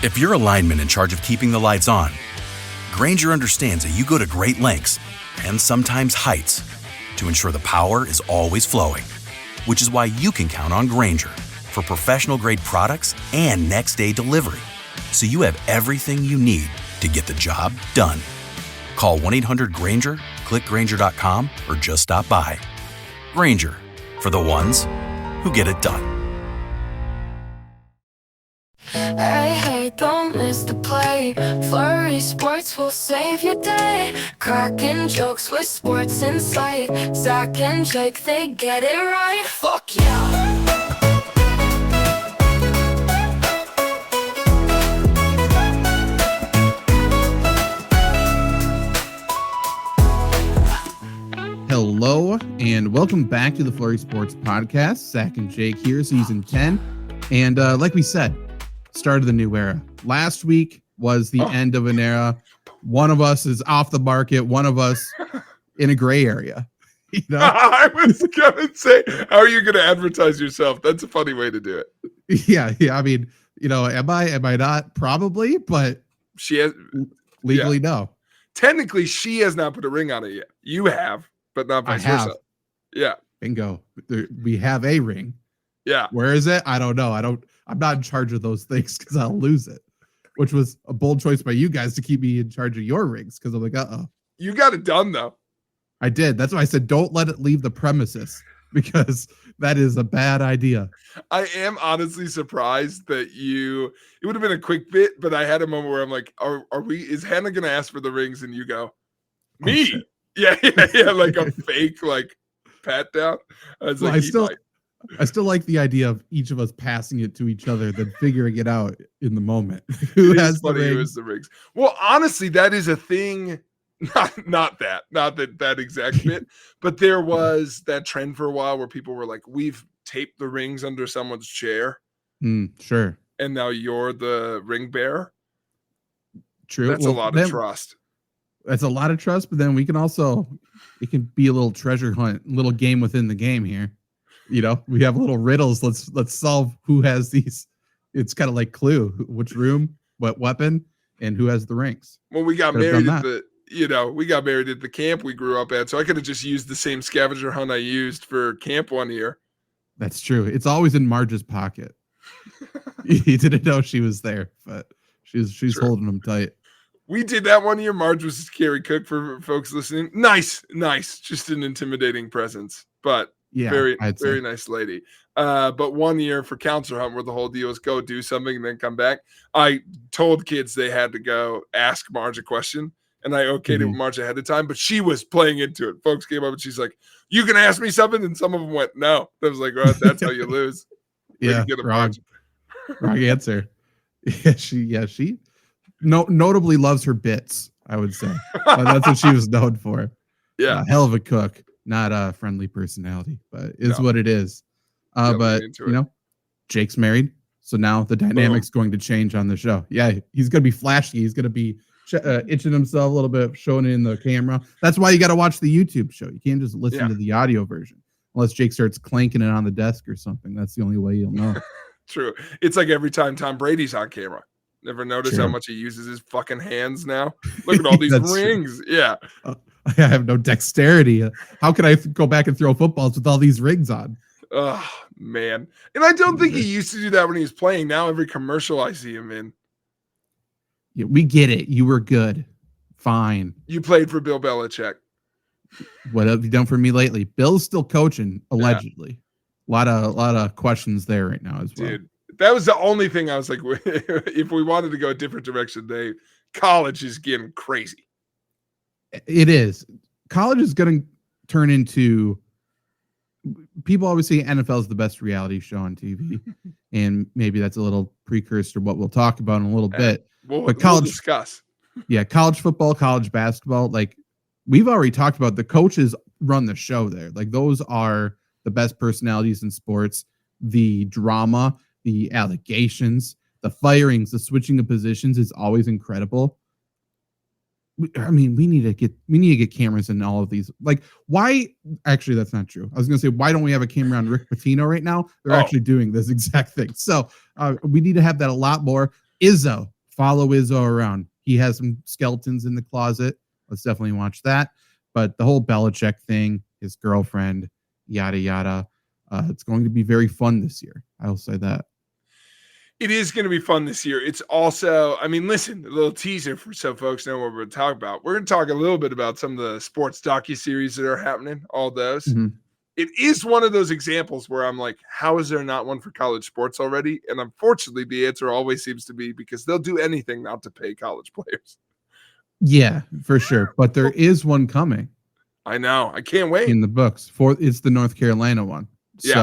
If you're a lineman in charge of keeping the lights on, Grainger understands that you go to great lengths and sometimes heights to ensure the power is always flowing, which is why you can count on Grainger for professional-grade products and next-day delivery, so you have everything you need to get the job done. Call 1-800-GRAINGER, click Grainger.com, or just stop by. Grainger, for the ones who get it done. Hey, don't miss the play. Flurry Sports will save your day. Cracking jokes with sports insight. Zach and Jake, they get it right. Fuck yeah. Hello, and welcome back to the Flurry Sports Podcast. Zach and Jake here, season 10. And like we said, start of the new era. Last week was the end of an era. One of us is off the market, one of us in a gray area. You know? I was going to say, how are you going to advertise yourself? That's a funny way to do it. Yeah. I mean, you know, am I not? Probably, but she has legally no. Technically, she has not put a ring on it yet. You have, but not vice versa. Yeah. Bingo. We have a ring. Yeah. Where is it? I don't know. I'm not in charge of those things because I'll lose it, which was a bold choice by you guys to keep me in charge of your rings. Cause I'm like, you got it done though. I did. That's why I said, don't let it leave the premises because that is a bad idea. I am honestly surprised that it would have been a quick bit, but I had a moment where I'm like, is Hannah going to ask for the rings? And you go, me. Oh, yeah. Like a fake, like pat down. I was like, I still like the idea of each of us passing it to each other, then figuring it out in the moment. Who has the rings? Well, honestly, that is a thing. Not that exact bit, but there was that trend for a while where people were like, we've taped the rings under someone's chair. Sure. And now you're the ring bearer. True. That's a lot of trust. That's a lot of trust, but then it can be a little treasure hunt, little game within the game here. You know, we have little riddles. Let's solve who has these. It's kind of like Clue, which room, what weapon, and who has the rings. Well, we got married at the camp we grew up at, so I could have just used the same scavenger hunt I used for camp one year. That's true. It's always in Marge's pocket. He didn't know she was there, but she's holding them tight. We did that one year. Marge was a scary cook for folks listening. Nice. Just an intimidating presence, but yeah, very nice lady. But one year for counselor hunt where the whole deal was go do something and then come back. I told kids they had to go ask Marge a question, and I okayed it with Marge ahead of time, but she was playing into it. Folks came up and she's like, you can ask me something? And some of them went, no. I was like, well, that's how you lose. Yeah, wrong answer. She notably loves her bits, I would say. That's what she was known for. Yeah. Hell of a cook. Not a friendly personality, but is what it is. But you know, Jake's married, so now the dynamic's going to change on the show. Yeah, he's going to be flashy. He's going to be itching himself a little bit, showing it in the camera. That's why you got to watch the YouTube show. You can't just listen to the audio version unless Jake starts clanking it on the desk or something. That's the only way you'll know. True. It's like every time Tom Brady's on camera. Never notice how much he uses his fucking hands now. Look at all these rings. True. Yeah. I have no dexterity. How can I go back and throw footballs with all these rings on? Oh, man. And I don't think he used to do that when he was playing. Now every commercial I see him in. Yeah, we get it. You were good. Fine. You played for Bill Belichick. What have you done for me lately? Bill's still coaching, allegedly. Yeah. A lot of questions there right now as well. Dude, that was the only thing I was like, if we wanted to go a different direction, college is getting crazy. It is. College is going to turn into, people always say NFL is the best reality show on TV. And maybe that's a little precursor to what we'll talk about in a little bit. But college, we'll discuss. Yeah, college football, college basketball. Like we've already talked about, the coaches run the show there. Like those are the best personalities in sports. The drama, the allegations, the firings, the switching of positions is always incredible. I mean, we need to get cameras in all of these. Like, why? Actually, that's not true. I was going to say, why don't we have a camera on Rick Pitino right now? They're actually doing this exact thing. So we need to have that a lot more. Izzo. Follow Izzo around. He has some skeletons in the closet. Let's definitely watch that. But the whole Belichick thing, his girlfriend, yada, yada. It's going to be very fun this year. I will say that. It is going to be fun this year. It's also, I mean, listen, a little teaser for so folks know what we're going to talk about. We're going to talk a little bit about some of the sports docuseries that are happening, all those. Mm-hmm. It is one of those examples where I'm like, how is there not one for college sports already? And unfortunately, the answer always seems to be because they'll do anything not to pay college players. Yeah, for sure. But there is one coming. I know. I can't wait. In the books. It's the North Carolina one. Yeah.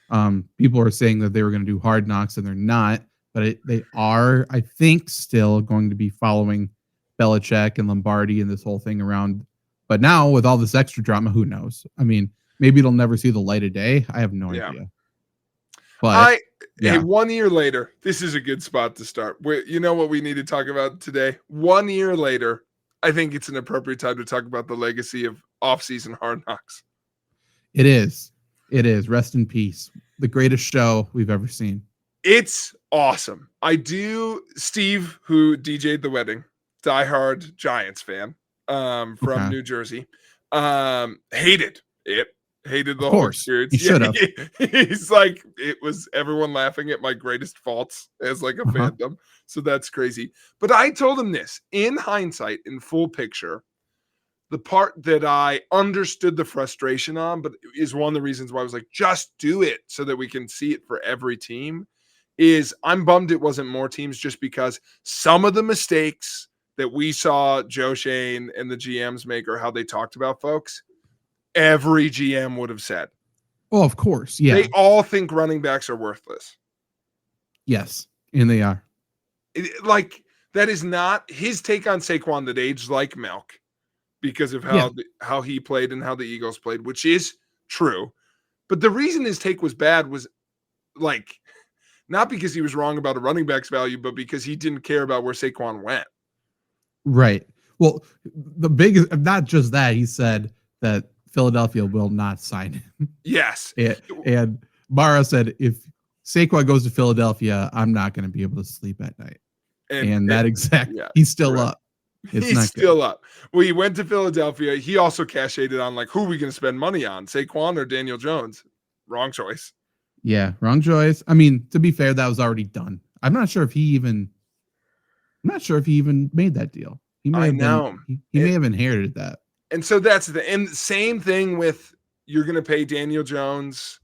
So people are saying that they were going to do Hard Knocks, and they're not. But they are, I think, still going to be following Belichick and Lombardi and this whole thing around. But now, with all this extra drama, who knows? I mean, maybe it'll never see the light of day. I have no idea. But hey, 1 year later, this is a good spot to start. You know what we need to talk about today? 1 year later, I think it's an appropriate time to talk about the legacy of off-season Hard Knocks. It is. It is. Rest in peace. The greatest show we've ever seen. It's awesome. Steve, who DJ'd the wedding, diehard Giants fan from New Jersey, hated it. Hated the whole experience. He should have. He's like, it was everyone laughing at my greatest faults as like a fandom. So that's crazy. But I told him this in hindsight, in full picture, the part that I understood the frustration on, but is one of the reasons why I was like, just do it so that we can see it for every team, is I'm bummed it wasn't more teams just because some of the mistakes that we saw Joe Shane and the GMs make or how they talked about folks, every GM would have said. Oh, of course. Yeah. They all think running backs are worthless. Yes. And they are. That is not his take on Saquon that aged like milk because of how he played and how the Eagles played, which is true. But the reason his take was bad was not because he was wrong about a running back's value, but because he didn't care about where Saquon went. Right. Well, the biggest, not just that, he said that Philadelphia will not sign him. Yes. And Mara said, if Saquon goes to Philadelphia, I'm not going to be able to sleep at night. And he's still up. He's still up. Well, he went to Philadelphia. He also cashed on who are we going to spend money on, Saquon or Daniel Jones? Wrong choice. Yeah, wrong choice. I mean, to be fair, that was already done. I'm not sure if he even made that deal. He may have inherited that. And so that's and same thing with you're going to pay Daniel Jones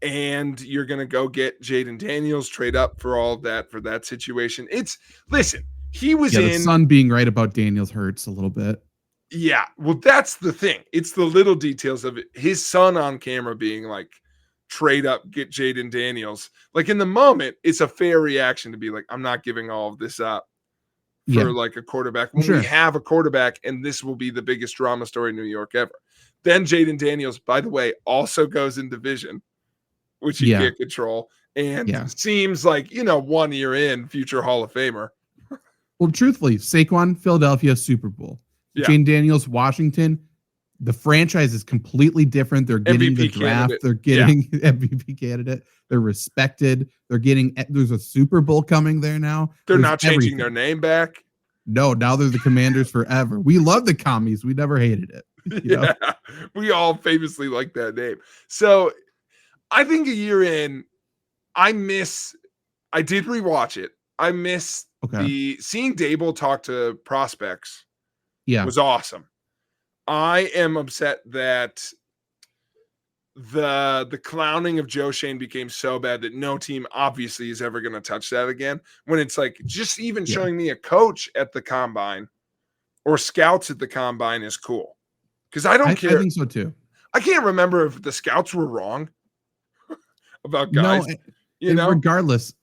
and you're going to go get Jaden Daniels, trade up for all of that for that situation. He was in. The son being right about Daniels hurts a little bit. Yeah. Well, that's the thing. It's the little details of it. His son on camera being like, trade up, get Jaden Daniels. Like in the moment, it's a fair reaction to be like, I'm not giving all of this up for like a quarterback when we have a quarterback, and this will be the biggest drama story in New York ever. Then Jaden Daniels, by the way, also goes in division, which he can't control, and seems like 1 year in, future Hall of Famer. Well, truthfully, Saquon, Philadelphia, Super Bowl. Jaden Daniels, Washington. The franchise is completely different. They're getting the draft. They're getting MVP candidate. They're respected. There's a Super Bowl coming there now. They're not changing their name back. No, now they're the Commanders forever. We love the Commies. We never hated it. We all famously like that name. So I think a year in, I did rewatch it. I miss seeing Dable talk to prospects. Yeah, was awesome. I am upset that the clowning of Joe Shane became so bad that no team obviously is ever going to touch that again. When it's like just even showing me a coach at the combine or scouts at the combine is cool. Because I don't care. I think so too. I can't remember if the scouts were wrong about guys. Regardless,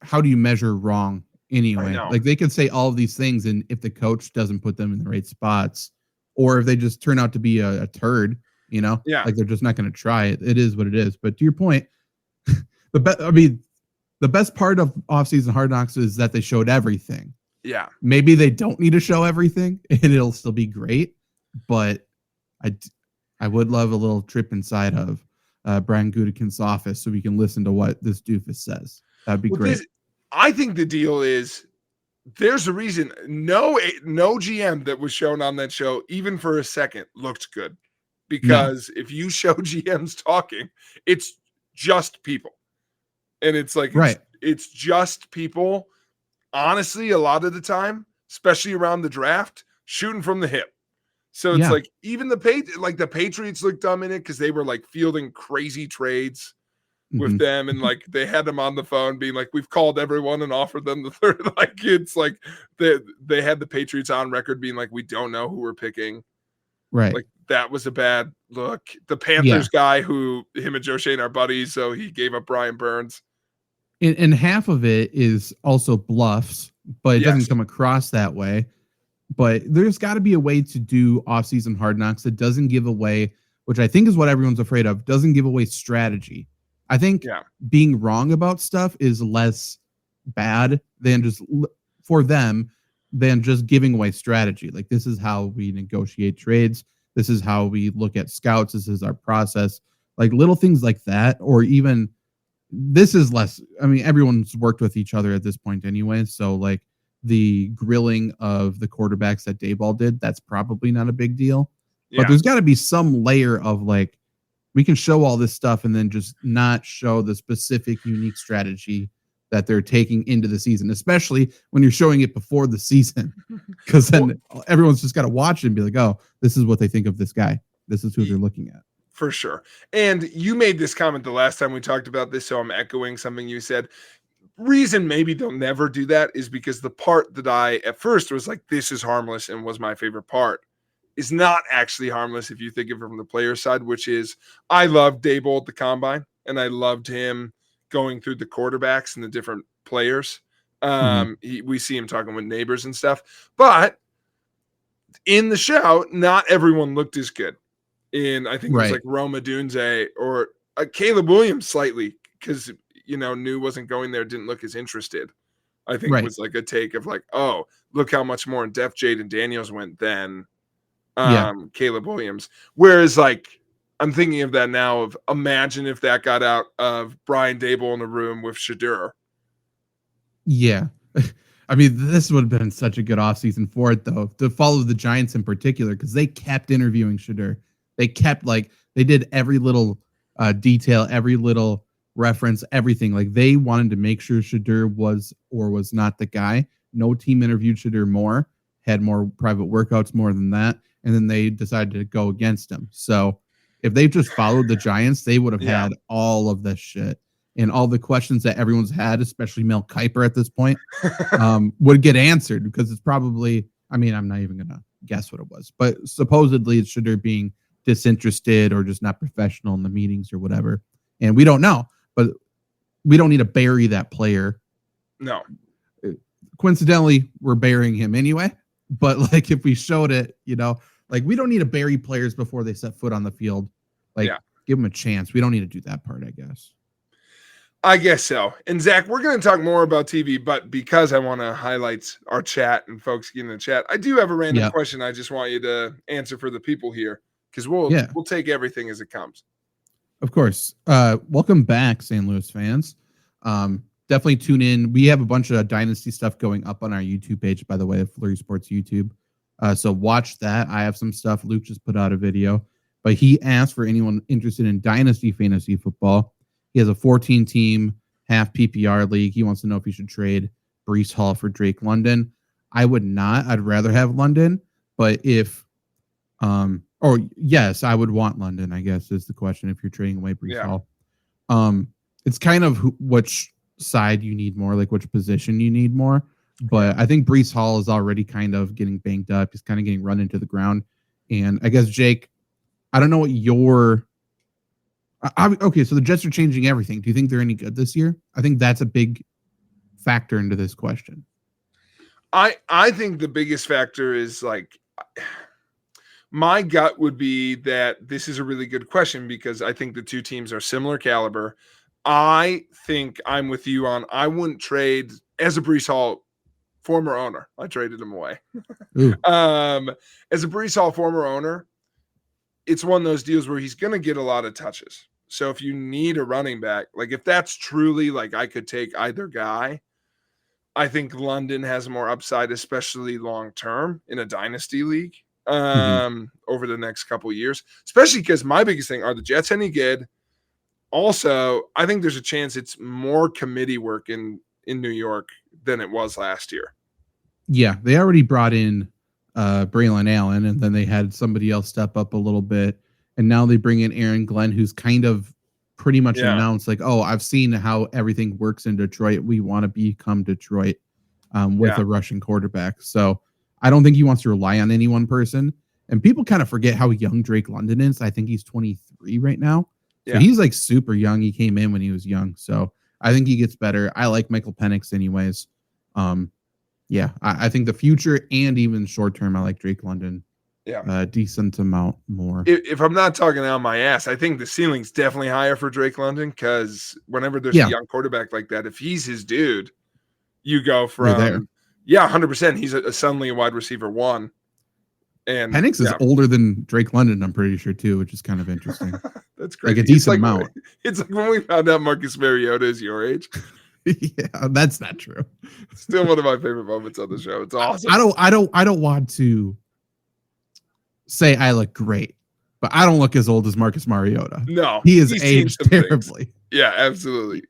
how do you measure wrong? Anyway, like they could say all of these things, and if the coach doesn't put them in the right spots, or if they just turn out to be a turd, like they're just not going to try it. It is what it is. But to your point, the best part of off-season Hard Knocks is that they showed everything. Yeah, maybe they don't need to show everything, and it'll still be great. But I would love a little trip inside of Brian Gutekunst's office so we can listen to what this doofus says. That'd be great. I think the deal is there's a reason no GM that was shown on that show, even for a second, looked good. Because if you show GMs talking, it's just people. And it's like, it's just people, honestly, a lot of the time, especially around the draft, shooting from the hip. So it's like, even the Patriots looked dumb in it because they were like fielding crazy trades with them, and like they had them on the phone being like, we've called everyone and offered them the third. Like, it's like they had the Patriots on record being like, we don't know who we're picking. Right. Like, that was a bad look. The Panthers guy, who him and Joe Shane are buddies, so he gave up Brian Burns. And half of it is also bluffs, but it doesn't come across that way. But there's got to be a way to do off-season Hard Knocks that doesn't give away, which I think is what everyone's afraid of, doesn't give away strategy. I think being wrong about stuff is less bad than for them than just giving away strategy. Like, this is how we negotiate trades. This is how we look at scouts. This is our process. Like, little things like that, or even this is less. I mean, everyone's worked with each other at this point anyway. So like the grilling of the quarterbacks that Dayball did, that's probably not a big deal. But there's got to be some layer of like, we can show all this stuff and then just not show the specific unique strategy that they're taking into the season, especially when you're showing it before the season, because then everyone's just got to watch it and be like, oh, this is what they think of this guy. This is who they're looking at. For sure. And you made this comment the last time we talked about this, so I'm echoing something you said. Reason maybe they'll never do that is because the part that I at first was like, this is harmless and was my favorite part, is not actually harmless if you think of it from the player side, which is I loved Dayball at the combine, and I loved him going through the quarterbacks and the different players. We see him talking with neighbors and stuff, but in the show, not everyone looked as good. I think it was like Roma Dunze or Caleb Williams slightly, because knew wasn't going there, didn't look as interested. I think it was like a take of like, oh, look how much more in depth Jaden Daniels went than Caleb Williams. Whereas like, I'm thinking of that now of imagine if that got out of Brian Daboll in the room with Shedeur. Yeah. I mean, this would have been such a good offseason for it, though, to follow the Giants in particular, because they kept interviewing Shedeur. They kept they did every little detail, every little reference, everything. Like, they wanted to make sure Shedeur was or was not the guy. No team interviewed Shedeur more, had more private workouts more than that, and then they decided to go against him. So if they just followed the Giants, they would have had all of this shit. And all the questions that everyone's had, especially Mel Kiper at this point, would get answered, because it's probably, I mean, I'm not even going to guess what it was, but supposedly it's Shedeur being disinterested or just not professional in the meetings or whatever. And we don't know, but we don't need to bury that player. No. Coincidentally, we're burying him anyway. But like, if we showed it, like, we don't need to bury players before they set foot on the field. Like, give them a chance. We don't need to do that part, I guess. I guess so. And Zach, we're going to talk more about TV, but because I want to highlight our chat and folks getting in the chat, I do have a random question I just want you to answer for the people here, because we'll take everything as it comes. Of course. Welcome back, St. Louis fans. Definitely tune in. We have a bunch of Dynasty stuff going up on our YouTube page, by the way, Flurry Sports YouTube. So watch that. I have some stuff. Luke just put out a video, but he asked for anyone interested in Dynasty fantasy football. He has a 14-team half PPR league. He wants to know if he should trade Breece Hall for Drake London. I would not. I'd rather have London. But if, yes, I would want London, I guess, is the question if you're trading away Breece Hall. It's kind of which side you need more, like which position you need more. But I think Breece Hall is already kind of getting banged up. He's kind of getting run into the ground. And I guess, Jake, I don't know what your... okay, so the Jets are changing everything. Do you think they're any good this year? I think that's a big factor into this question. I think the biggest factor is like, my gut would be that this is a really good question, because I think the two teams are similar caliber. I think I'm with you on, I wouldn't trade as a Breece Hall former owner. I traded him away. As a Breece Hall former owner, it's one of those deals where he's going to get a lot of touches. So if you need a running back, like if that's truly like I could take either guy, I think London has more upside, especially long term in a dynasty league over the next couple of years, especially because my biggest thing, are the Jets any good? Also, I think there's a chance it's more committee work in New York than it was last year. Yeah, they already brought in Braylon Allen, and then they had somebody else step up a little bit, and now they bring in Aaron Glenn, who's kind of pretty much announced like, oh, I've seen how everything works in Detroit. We want to become Detroit with a rushing quarterback. So I don't think he wants to rely on any one person. And people kind of forget how young Drake London is. I think he's 23 right now. So he's like super young. He came in when he was young. So I think he gets better. I like Michael Penix anyways. I think the future and even short term, I like Drake London. Yeah. Decent amount more. If I'm not talking out my ass, I think the ceiling's definitely higher for Drake London, because whenever there's a young quarterback like that, if he's his dude, you go from 100%. He's suddenly a wide receiver 1. And Penix is older than Drake London, I'm pretty sure too, which is kind of interesting. That's great. Like a decent amount. It's like when we found out Marcus Mariota is your age. Yeah, that's not true. Still one of my favorite moments on the show. It's awesome. I don't want to say I look great, but I don't look as old as Marcus Mariota. No, he is aged terribly. Things. Yeah, absolutely.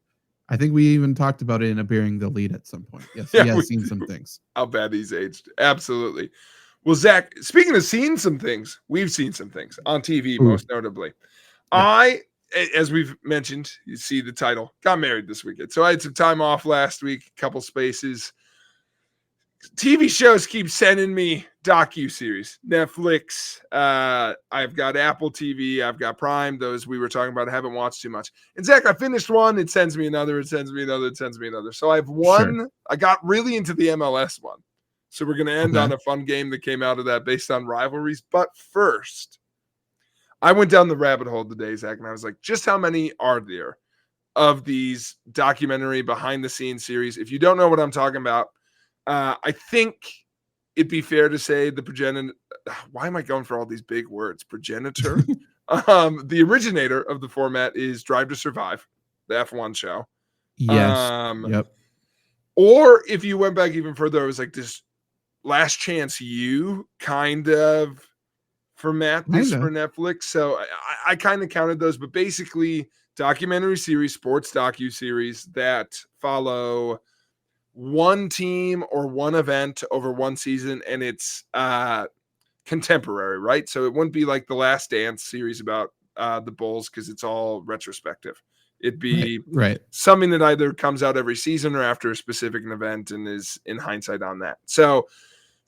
I think we even talked about it in a Bearing the Lead at some point. Yes, he has seen some things. How bad he's aged. Absolutely. Well, Zach, speaking of seeing some things, we've seen some things on TV, most notably. Yeah. As we've mentioned, you see the title, got married this weekend. So I had some time off last week, a couple spaces. TV shows keep sending me docuseries, Netflix. I've got Apple TV. I've got Prime. Those we were talking about. I haven't watched too much. And Zach, I finished one. It sends me another. It sends me another. It sends me another. So I've one. Sure. I got really into the MLS one. So we're going to end on a fun game that came out of that based on rivalries. But first, I went down the rabbit hole today, Zach, and I was like, just how many are there of these documentary behind-the-scenes series? If you don't know what I'm talking about, I think it'd be fair to say the progenitor. Why am I going for all these big words? Progenitor. The originator of the format is Drive to Survive, the F1 show. Yes. Yep. Or if you went back even further, it was like this Last Chance U kind of format this for Netflix. So I kind of counted those, but basically documentary series, sports docu-series that follow one team or one event over one season, and it's contemporary, right? So it wouldn't be like the Last Dance series about the Bulls, because it's all retrospective. It'd be something that either comes out every season or after a specific event and is in hindsight on that. So,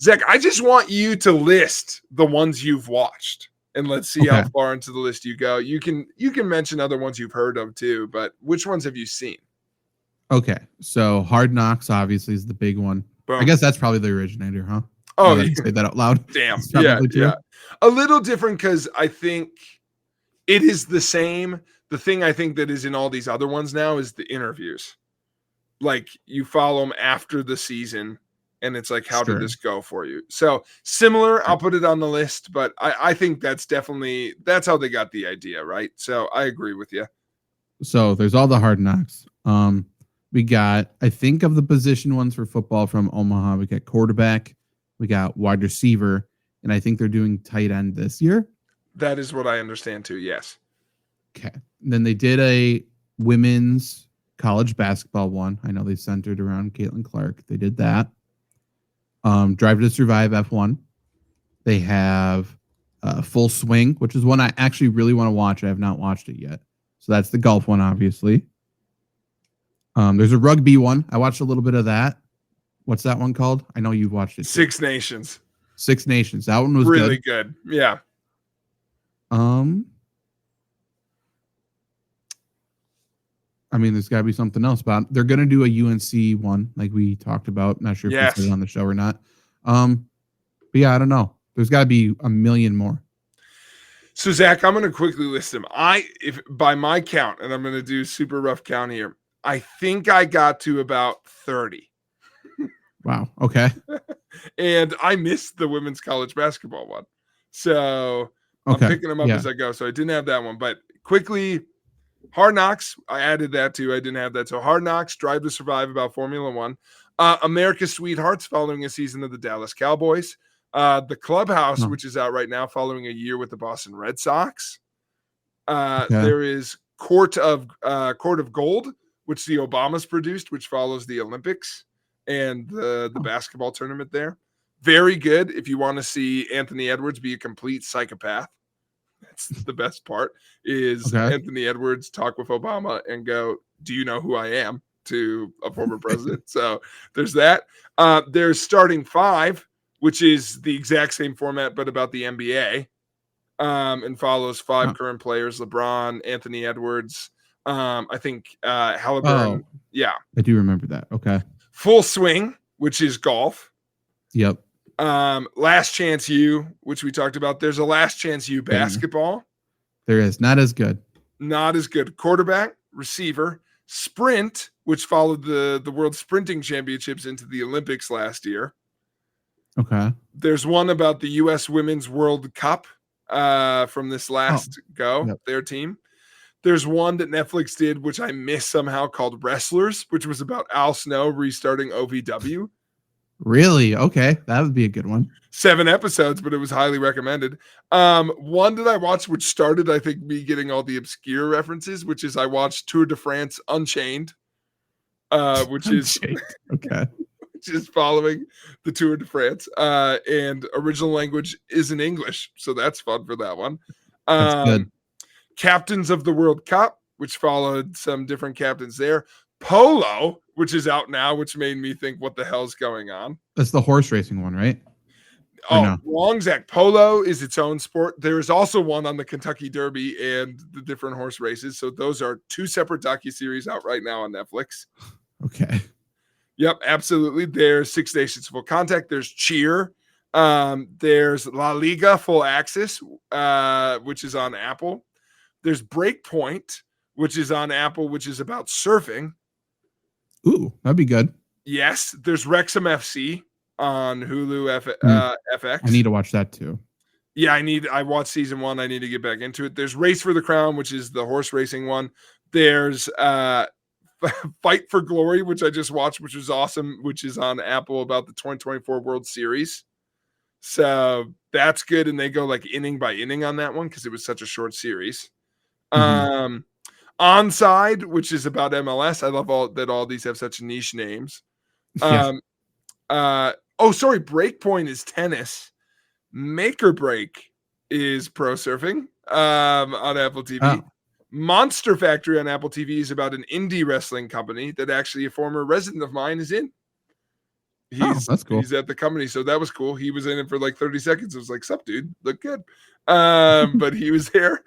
Zach, I just want you to list the ones you've watched, and let's see how far into the list you go. You can mention other ones you've heard of too, but which ones have you seen? Okay, so Hard Knocks obviously is the big one. Boom. I guess that's probably the originator, huh? Oh, you say that out loud. Damn, yeah. A little different because I think it is the same. The thing I think that is in all these other ones now is the interviews. Like you follow them after the season, and it's like, how did this go for you? So similar, I'll put it on the list, but I think that's how they got the idea, right? So I agree with you. So there's all the Hard Knocks. We got, I think of the position ones for football from Omaha. We got quarterback, we got wide receiver, and I think they're doing tight end this year. That is what I understand too, yes. Okay. And then they did a women's college basketball one. I know they centered around Caitlin Clark. They did that. Drive to Survive F1. They have Full Swing, which is one I actually really want to watch. I have not watched it yet. So that's the golf one, obviously. There's a rugby one. I watched a little bit of that. What's that one called? I know you've watched it. Six Nations. Six Nations. That one was really good. Yeah. I mean, there's got to be something else about. They're going to do a UNC one, like we talked about. Not sure if it's on the show or not. But yeah, I don't know. There's got to be a million more. So Zach, I'm going to quickly list them. If by my count, and I'm going to do super rough count here, I think I got to about 30. Wow. Okay. And I missed the women's college basketball one. So I'm picking them up as I go. So I didn't have that one. But quickly, Hard Knocks, I added that too. I didn't have that. So Hard Knocks, Drive to Survive about Formula One. America's Sweethearts, following a season of the Dallas Cowboys. The Clubhouse, which is out right now, following a year with the Boston Red Sox. There is Court of Gold, which the Obamas produced, which follows the Olympics and the basketball tournament there. Very good if you want to see Anthony Edwards be a complete psychopath. That's the best part is Anthony Edwards talk with Obama and go, do you know who I am, to a former president? So there's that. There's Starting Five, which is the exact same format, but about the NBA, and follows five current players: LeBron, Anthony Edwards, I think Halliburton. Yeah. I do remember that. Okay. Full Swing, which is golf. Yep. Last Chance U, which we talked about. There's a Last Chance U basketball. There is. Not as good. Not as good. Quarterback, receiver, sprint, which followed the World Sprinting Championships into the Olympics last year. Okay. There's one about the U.S. Women's World Cup from this last their team. There's one that Netflix did, which I missed somehow, called Wrestlers, which was about Al Snow restarting OVW. Really? Okay. That would be a good one. 7 episodes, but it was highly recommended. One that I watched, which started, I think, me getting all the obscure references, which is I watched Tour de France Unchained, which is following the Tour de France, and original language is in English, so that's fun for that one. That's good. Captains of the World Cup, which followed some different captains there. Polo, which is out now, which made me think, what the hell's going on? That's the horse racing one, right? Wrong, Zach. Polo is its own sport. There is also one on the Kentucky Derby and the different horse races. So those are 2 separate docuseries out right now on Netflix. Okay. Yep, absolutely. There's 6 Nations Full Contact. There's Cheer. There's La Liga Full Access, which is on Apple. There's Breakpoint, which is on Apple, which is about surfing. Ooh, that'd be good. Yes. There's Wrexham FC on Hulu FX. I need to watch that too. Yeah, I watched season 1. I need to get back into it. There's Race for the Crown, which is the horse racing one. There's Fight for Glory, which I just watched, which was awesome, which is on Apple, about the 2024 World Series. So that's good. And they go like inning by inning on that one because it was such a short series. Onside, which is about MLS. I love all these have such niche names. Breakpoint is tennis. Make or Break is pro surfing on Apple TV. Monster Factory on Apple TV is about an indie wrestling company that actually a former resident of mine is in. That's cool. He's at the company, so that was cool. He was in it for like 30 seconds. I was like, sup, dude, look good. But he was there.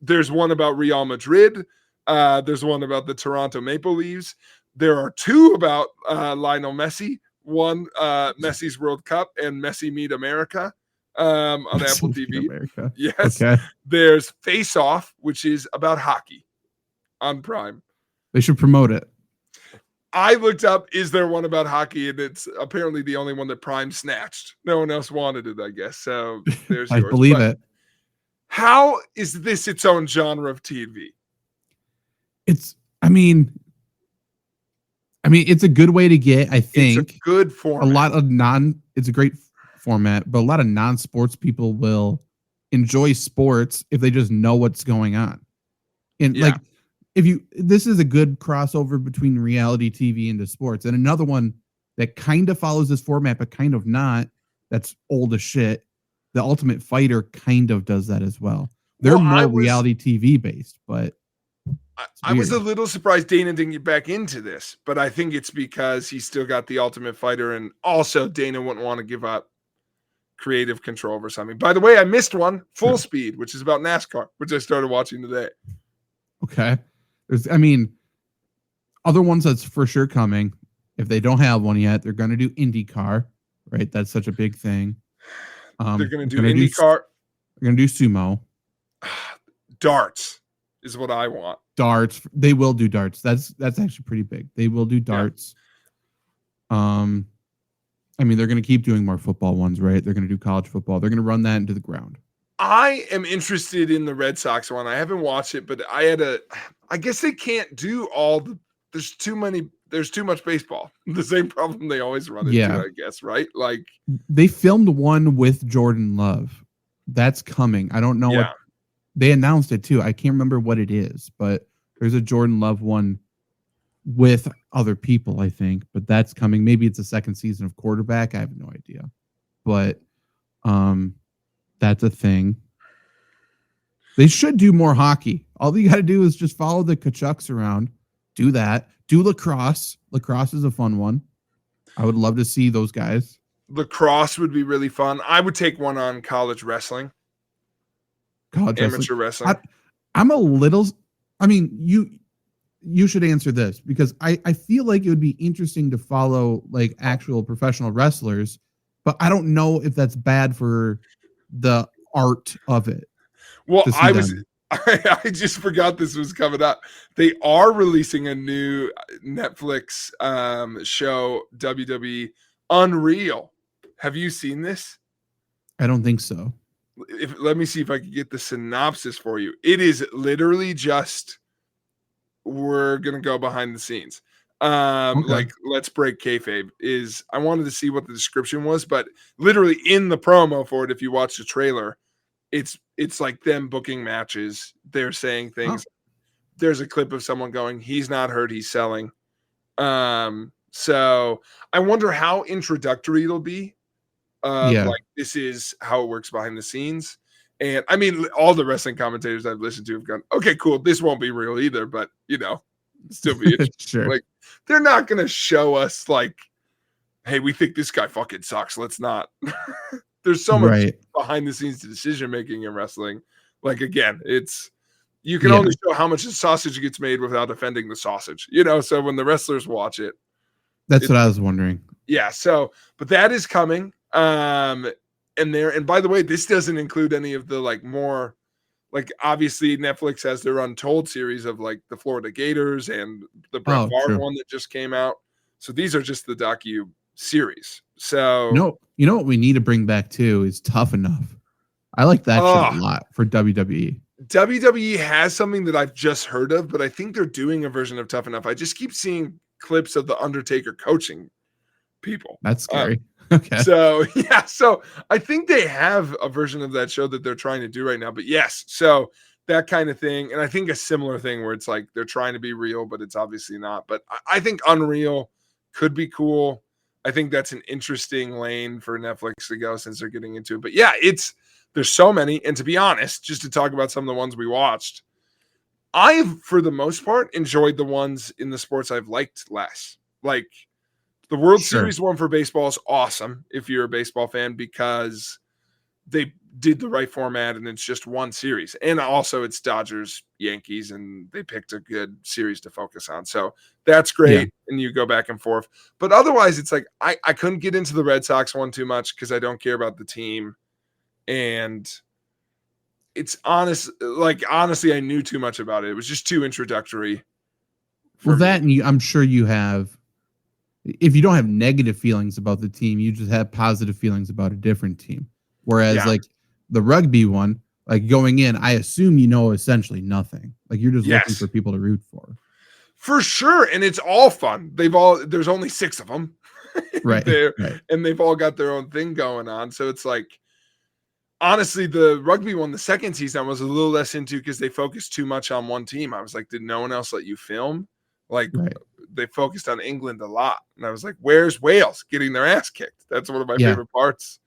There's one about Real Madrid. There's one about the Toronto Maple Leafs. There are 2 about Lionel Messi. One, Messi's World Cup, and Messi Meet America on Apple TV. America. Yes. Okay. There's Face Off, which is about hockey on Prime. They should promote it. I looked up, is there one about hockey? And it's apparently the only one that Prime snatched. No one else wanted it, I guess. So there's I believe it. How is this its own genre of TV? It's a good way to get, I think, it's a good format. It's a great format, but a lot of non-sports people will enjoy sports if they just know what's going on. And this is a good crossover between reality TV into sports. And another one that kind of follows this format, but kind of not, that's old as shit. The Ultimate Fighter kind of does that as well. They're more reality TV based, but I was a little surprised Dana didn't get back into this, but I think it's because he's still got the Ultimate Fighter, and also Dana wouldn't want to give up creative control over something. By the way, I missed one, Full Speed, which is about NASCAR, which I started watching today. Okay. Other ones that's for sure coming. If they don't have one yet, they're going to do IndyCar, right? That's such a big thing. They're going to do IndyCar. They're going to do sumo. Darts is what I want. Darts. They will do darts. That's actually pretty big. They will do darts. Yeah. They're going to keep doing more football ones, right? They're going to do college football. They're going to run that into the ground. I am interested in the Red Sox one. I haven't watched it, but I guess they can't do there's too much baseball. The same problem they always run into, Yeah. I guess, right? Like They filmed one with Jordan Love. That's coming. I don't know yeah. what they announced it too. I can't remember what it is, but there's a Jordan Love one with other people, I think, but that's coming. Maybe it's a second season of quarterback. I have no idea, but that's a thing. They should do more hockey. All you got to do is just follow the Kachucks around. Do that. Do lacrosse. Lacrosse is a fun one. I would love to see those guys. Lacrosse would be really fun. I would take one on college wrestling. Amateur wrestling. I'm a little. I mean, you should answer this because I feel like it would be interesting to follow like actual professional wrestlers, but I don't know if that's bad for the art of it. Well, I just forgot this was coming up. They are releasing a new Netflix show, WWE Unreal. Have you seen this? I don't think so. Let me see if I can get the synopsis for you. It is literally just we're gonna go behind the scenes. Okay. Like let's break kayfabe. I wanted to see what the description was, but literally in the promo for it, if you watch the trailer, it's like them booking matches. They're saying things. Oh. There's a clip of someone going, "He's not hurt, he's selling." So I wonder how introductory it'll be. Like this is how it works behind the scenes. And I mean, all the wrestling commentators I've listened to have gone, okay, cool. This won't be real either, but still be interesting. Sure. Like they're not going to show us like, hey, we think this guy fucking sucks. Let's not. There's so much behind the scenes decision making in wrestling. Like again, you can only show how much the sausage gets made without offending the sausage. So when the wrestlers watch it, that's what I was wondering. Yeah. So, but that is coming. And by the way, this doesn't include any of the like more, like obviously Netflix has their Untold series of like the Florida Gators and the Brett Favre one that just came out. So these are just the docu series. So you know what we need to bring back too is Tough Enough. I like that shit a lot for WWE. WWE has something that I've just heard of, but I think they're doing a version of Tough Enough. I just keep seeing clips of the Undertaker coaching people. That's scary. Okay. So I think they have a version of that show that they're trying to do right now. But yes, so that kind of thing. And I think a similar thing where it's like they're trying to be real, but it's obviously not. But I think Unreal could be cool. I think that's an interesting lane for Netflix to go since they're getting into it. But yeah, there's so many. And to be honest, just to talk about some of the ones we watched, I've, for the most part, enjoyed the ones in the sports I've liked less. Like the World Series one for baseball is awesome if you're a baseball fan because they did the right format and it's just one series. And also it's Dodgers, Yankees, and they picked a good series to focus on. So that's great. Yeah. And you go back and forth. But otherwise, it's like I couldn't get into the Red Sox one too much because I don't care about the team. And it's honestly, I knew too much about it. It was just too introductory. Well, that and I'm sure you have, if you don't have negative feelings about the team, you just have positive feelings about a different team. Whereas like the rugby one, like going in, I assume essentially nothing. Like you're just looking for people to root for. For sure. And it's all fun. There's only 6 of them. Right. And they've all got their own thing going on. So it's like, honestly, the rugby one, the second season, I was a little less into because they focused too much on one team. I was like, did no one else let you film? Like they focused on England a lot. And I was like, where's Wales getting their ass kicked? That's one of my favorite parts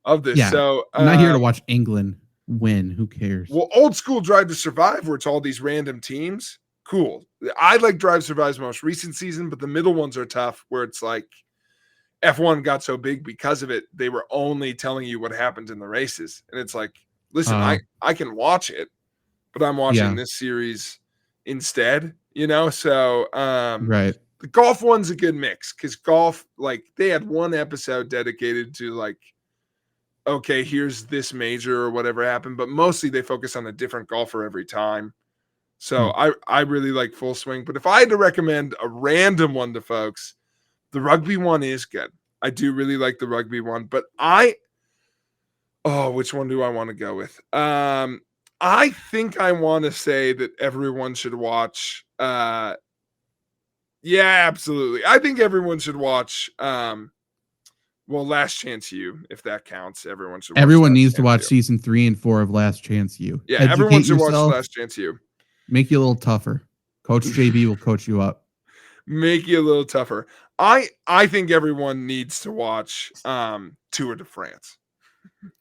of this. Yeah. So I'm not here to watch England win. Who cares? Well, old school Drive to Survive, where it's all these random teams. Cool. I like Drive to Survive's most recent season, but the middle ones are tough where it's like F1 got so big because of it. They were only telling you what happened in the races. And it's like, listen, I can watch it, but I'm watching this series instead, So the golf one's a good mix because golf, like they had one episode dedicated to like, okay, here's this major or whatever happened, but mostly they focus on a different golfer every time. So I really like Full Swing. But if I had to recommend a random one to folks, the rugby one is good. I do really like the rugby one, but a Oh, which one do I want to go with? I think I want to say that everyone should watch. Yeah, absolutely. I think everyone should watch. Well, Last Chance U, if that counts. Everyone should watch Everyone Last needs to Chance watch U. season 3 and 4 of Last Chance U. Yeah, everyone Educate should watch yourself, Last Chance U. make you a little tougher. Coach JB will coach you up. Make you a little tougher. I think everyone needs to watch Tour de France.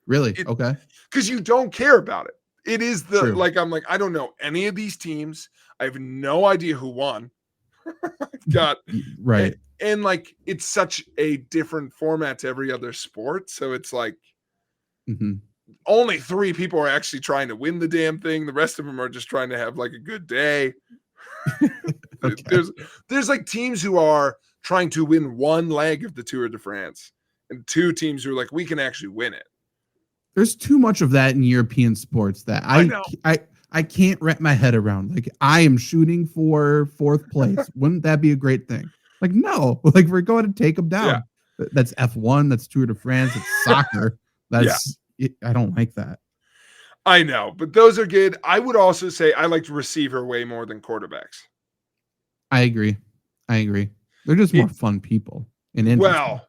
Really? Okay. Because you don't care about it. It is the True. I'm like, I don't know any of these teams. I have no idea who won. Got right. And like it's such a different format to every other sport. So it's like only 3 people are actually trying to win the damn thing. The rest of them are just trying to have like a good day. Okay. There's like teams who are trying to win one leg of the Tour de France, and 2 teams who are like, we can actually win it. There's too much of that in European sports that I can't wrap my head around. Like, I am shooting for 4th place. Wouldn't that be a great thing? Like, no, like we're going to take them down. Yeah. That's F1. That's Tour de France. It's soccer. That's I don't like that. I know, but those are good. I would also say I liked receiver way more than quarterbacks. I agree. They're just more fun people. And well,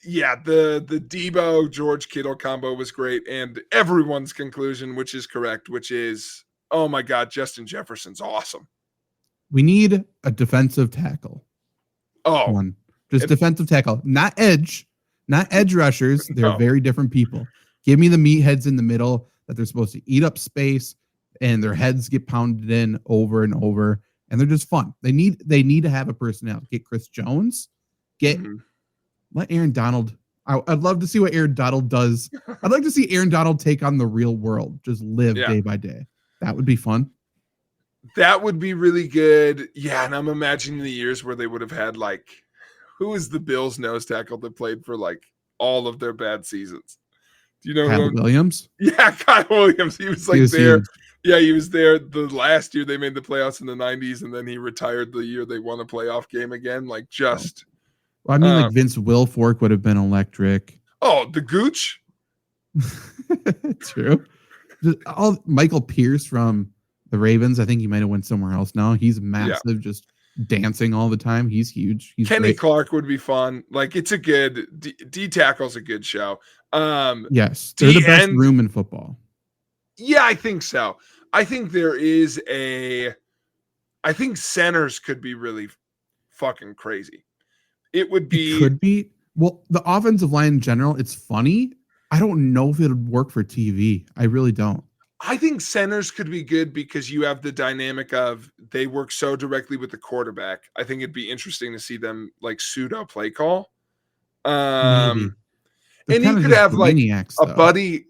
yeah, the Debo George Kittle combo was great, and everyone's conclusion, which is correct, which is, oh my God, Justin Jefferson's awesome. We need a defensive tackle. Oh, just defensive tackle, not edge rushers. They're very different people. Give me the meatheads in the middle that they're supposed to eat up space, and their heads get pounded in over and over, and they're just fun. They need to have a personality. Get Chris Jones. Let Aaron Donald. I'd love to see what Aaron Donald does. I'd like to see Aaron Donald take on the real world, just live day by day. That would be fun. That would be really good. Yeah, and I'm imagining the years where they would have had like, who is the Bills nose tackle that played for like all of their bad seasons? Do you know Kyle Williams? Yeah, Kyle Williams. He was like there. Huge. Yeah, he was there the last year they made the playoffs in the 90s, and then he retired the year they won a playoff game again. Like just. Well, I mean, like Vince Wilfork would have been electric. Oh, the Gooch. True. Michael Pierce from the Ravens. I think he might have went somewhere else now. He's massive, just dancing all the time. He's huge. He's Kenny great. Clark would be fun. Like it's a good D tackle's a good show. Yes, they're the best room in football. Yeah, I think so. I think there is I think centers could be really fucking crazy. It could be. Well, the offensive line in general, it's funny. I don't know if it would work for TV. I really don't. I think centers could be good because you have the dynamic of they work so directly with the quarterback. I think it'd be interesting to see them like pseudo play call. Maybe. And you could have like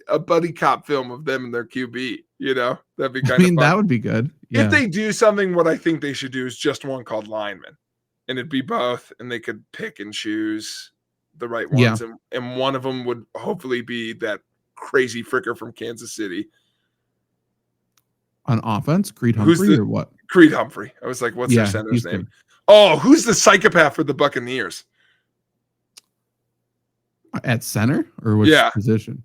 a buddy cop film of them and their QB, you know, that'd be kind of fun. That would be good. Yeah. If they do something, what I think they should do is just one called lineman, and it'd be both, and they could pick and choose the right ones. Yeah. And one of them would hopefully be that crazy fricker from Kansas City. On offense, Creed Humphrey or what? Creed Humphrey. I was like, what's their center's name? Good. Oh, who's the psychopath for the Buccaneers? At center or which position?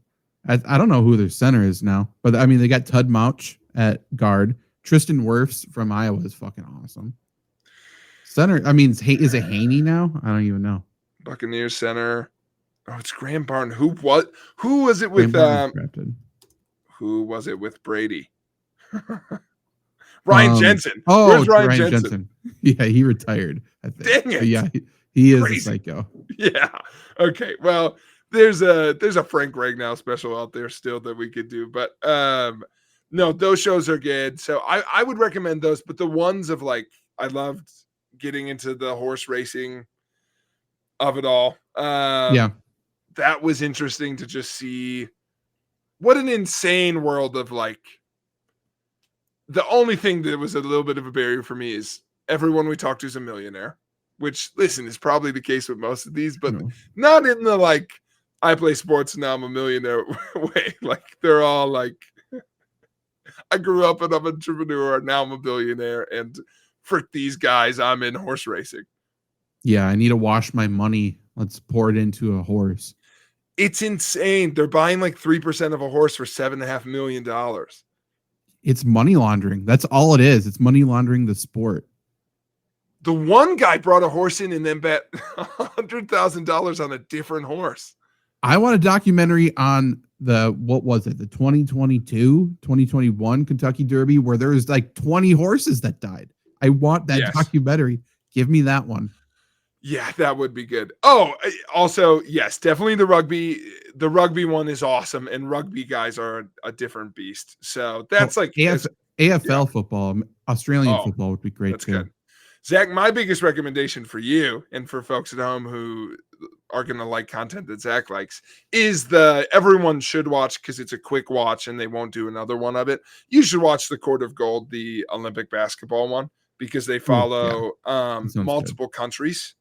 I don't know who their center is now, but I mean, they got Tud Mouch at guard. Tristan Wirfs from Iowa is fucking awesome. Center, I mean, is it Haney now? I don't even know. Buccaneers center. Oh, it's Graham Barton. Who was it with? Who was it with Brady? Ryan Jensen. Oh, where's Ryan Jensen? Yeah, he retired. I think. Dang it. But yeah, he is a psycho. Yeah. Okay. Well, there's a Frank Ragnow special out there still that we could do, but no, those shows are good. So I would recommend those. But the ones of like I loved getting into the horse racing of it all. That was interesting to just see what an insane world of like. The only thing that was a little bit of a barrier for me is everyone we talk to is a millionaire, which, listen, is probably the case with most of these, but not in the, like, I play sports and now I'm a millionaire way. Like, they're all like, I grew up and I'm an entrepreneur, now I'm a billionaire, and frick these guys, I'm in horse racing. Yeah, I need to wash my money. Let's pour it into a horse. It's insane. They're buying like 3% of a horse for $7.5 million. It's money laundering. That's all it is. It's money laundering the sport. The one guy brought a horse in and then bet $100,000 on a different horse. I want a documentary on what was it? The 2022, 2021 Kentucky Derby where there was like 20 horses that died. I want that documentary. Give me that one. Yeah, that would be good. Oh, also, yes, definitely the rugby. The rugby one is awesome, and rugby guys are a different beast. So that's AFL football, Australian football would be great that's too. Good. Zach, my biggest recommendation for you and for folks at home who are going to like content that Zach likes is everyone should watch because it's a quick watch and they won't do another one of it. You should watch the Court of Gold, the Olympic basketball one, because they follow multiple countries.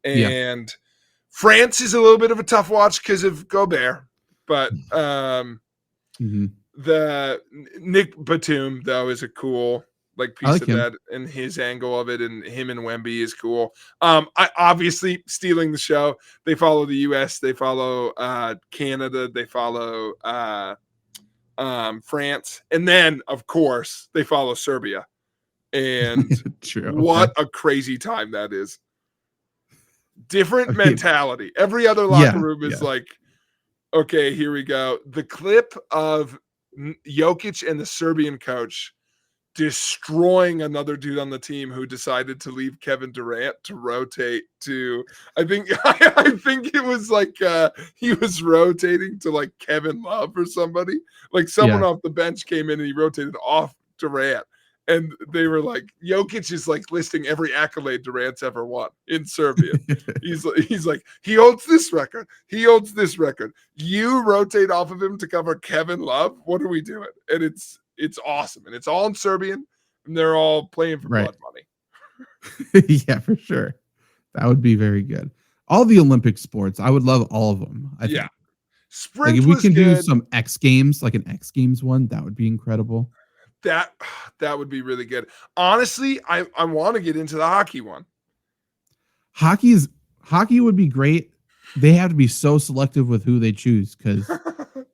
And France is a little bit of a tough watch because of Gobert, but the Nick Batum though is a cool piece of that, and his angle of it, and him and Wemby is cool. I obviously stealing the show. They follow the U.S., they follow Canada, they follow France, and then of course they follow Serbia. And what a crazy time that is. Different mentality. Every other locker room is like, okay, here we go. The clip of Jokic and the Serbian coach destroying another dude on the team who decided to leave Kevin Durant to rotate to, I think it was like he was rotating to like Kevin Love or somebody. Like someone off the bench came in and he rotated off Durant. And they were like, Jokic is like listing every accolade Durant's ever won in Serbia. He's like, he holds this record. He holds this record. You rotate off of him to cover Kevin Love. What are we doing? And it's awesome. And it's all in Serbian. And they're all playing for blood money. Yeah, for sure. That would be very good. All the Olympic sports, I would love all of them. I think. Sprint like if we can good. do some X Games, like an X Games one, that would be incredible. That would be really good. Honestly, I want to get into the hockey one. Hockey would be great. They have to be so selective with who they choose because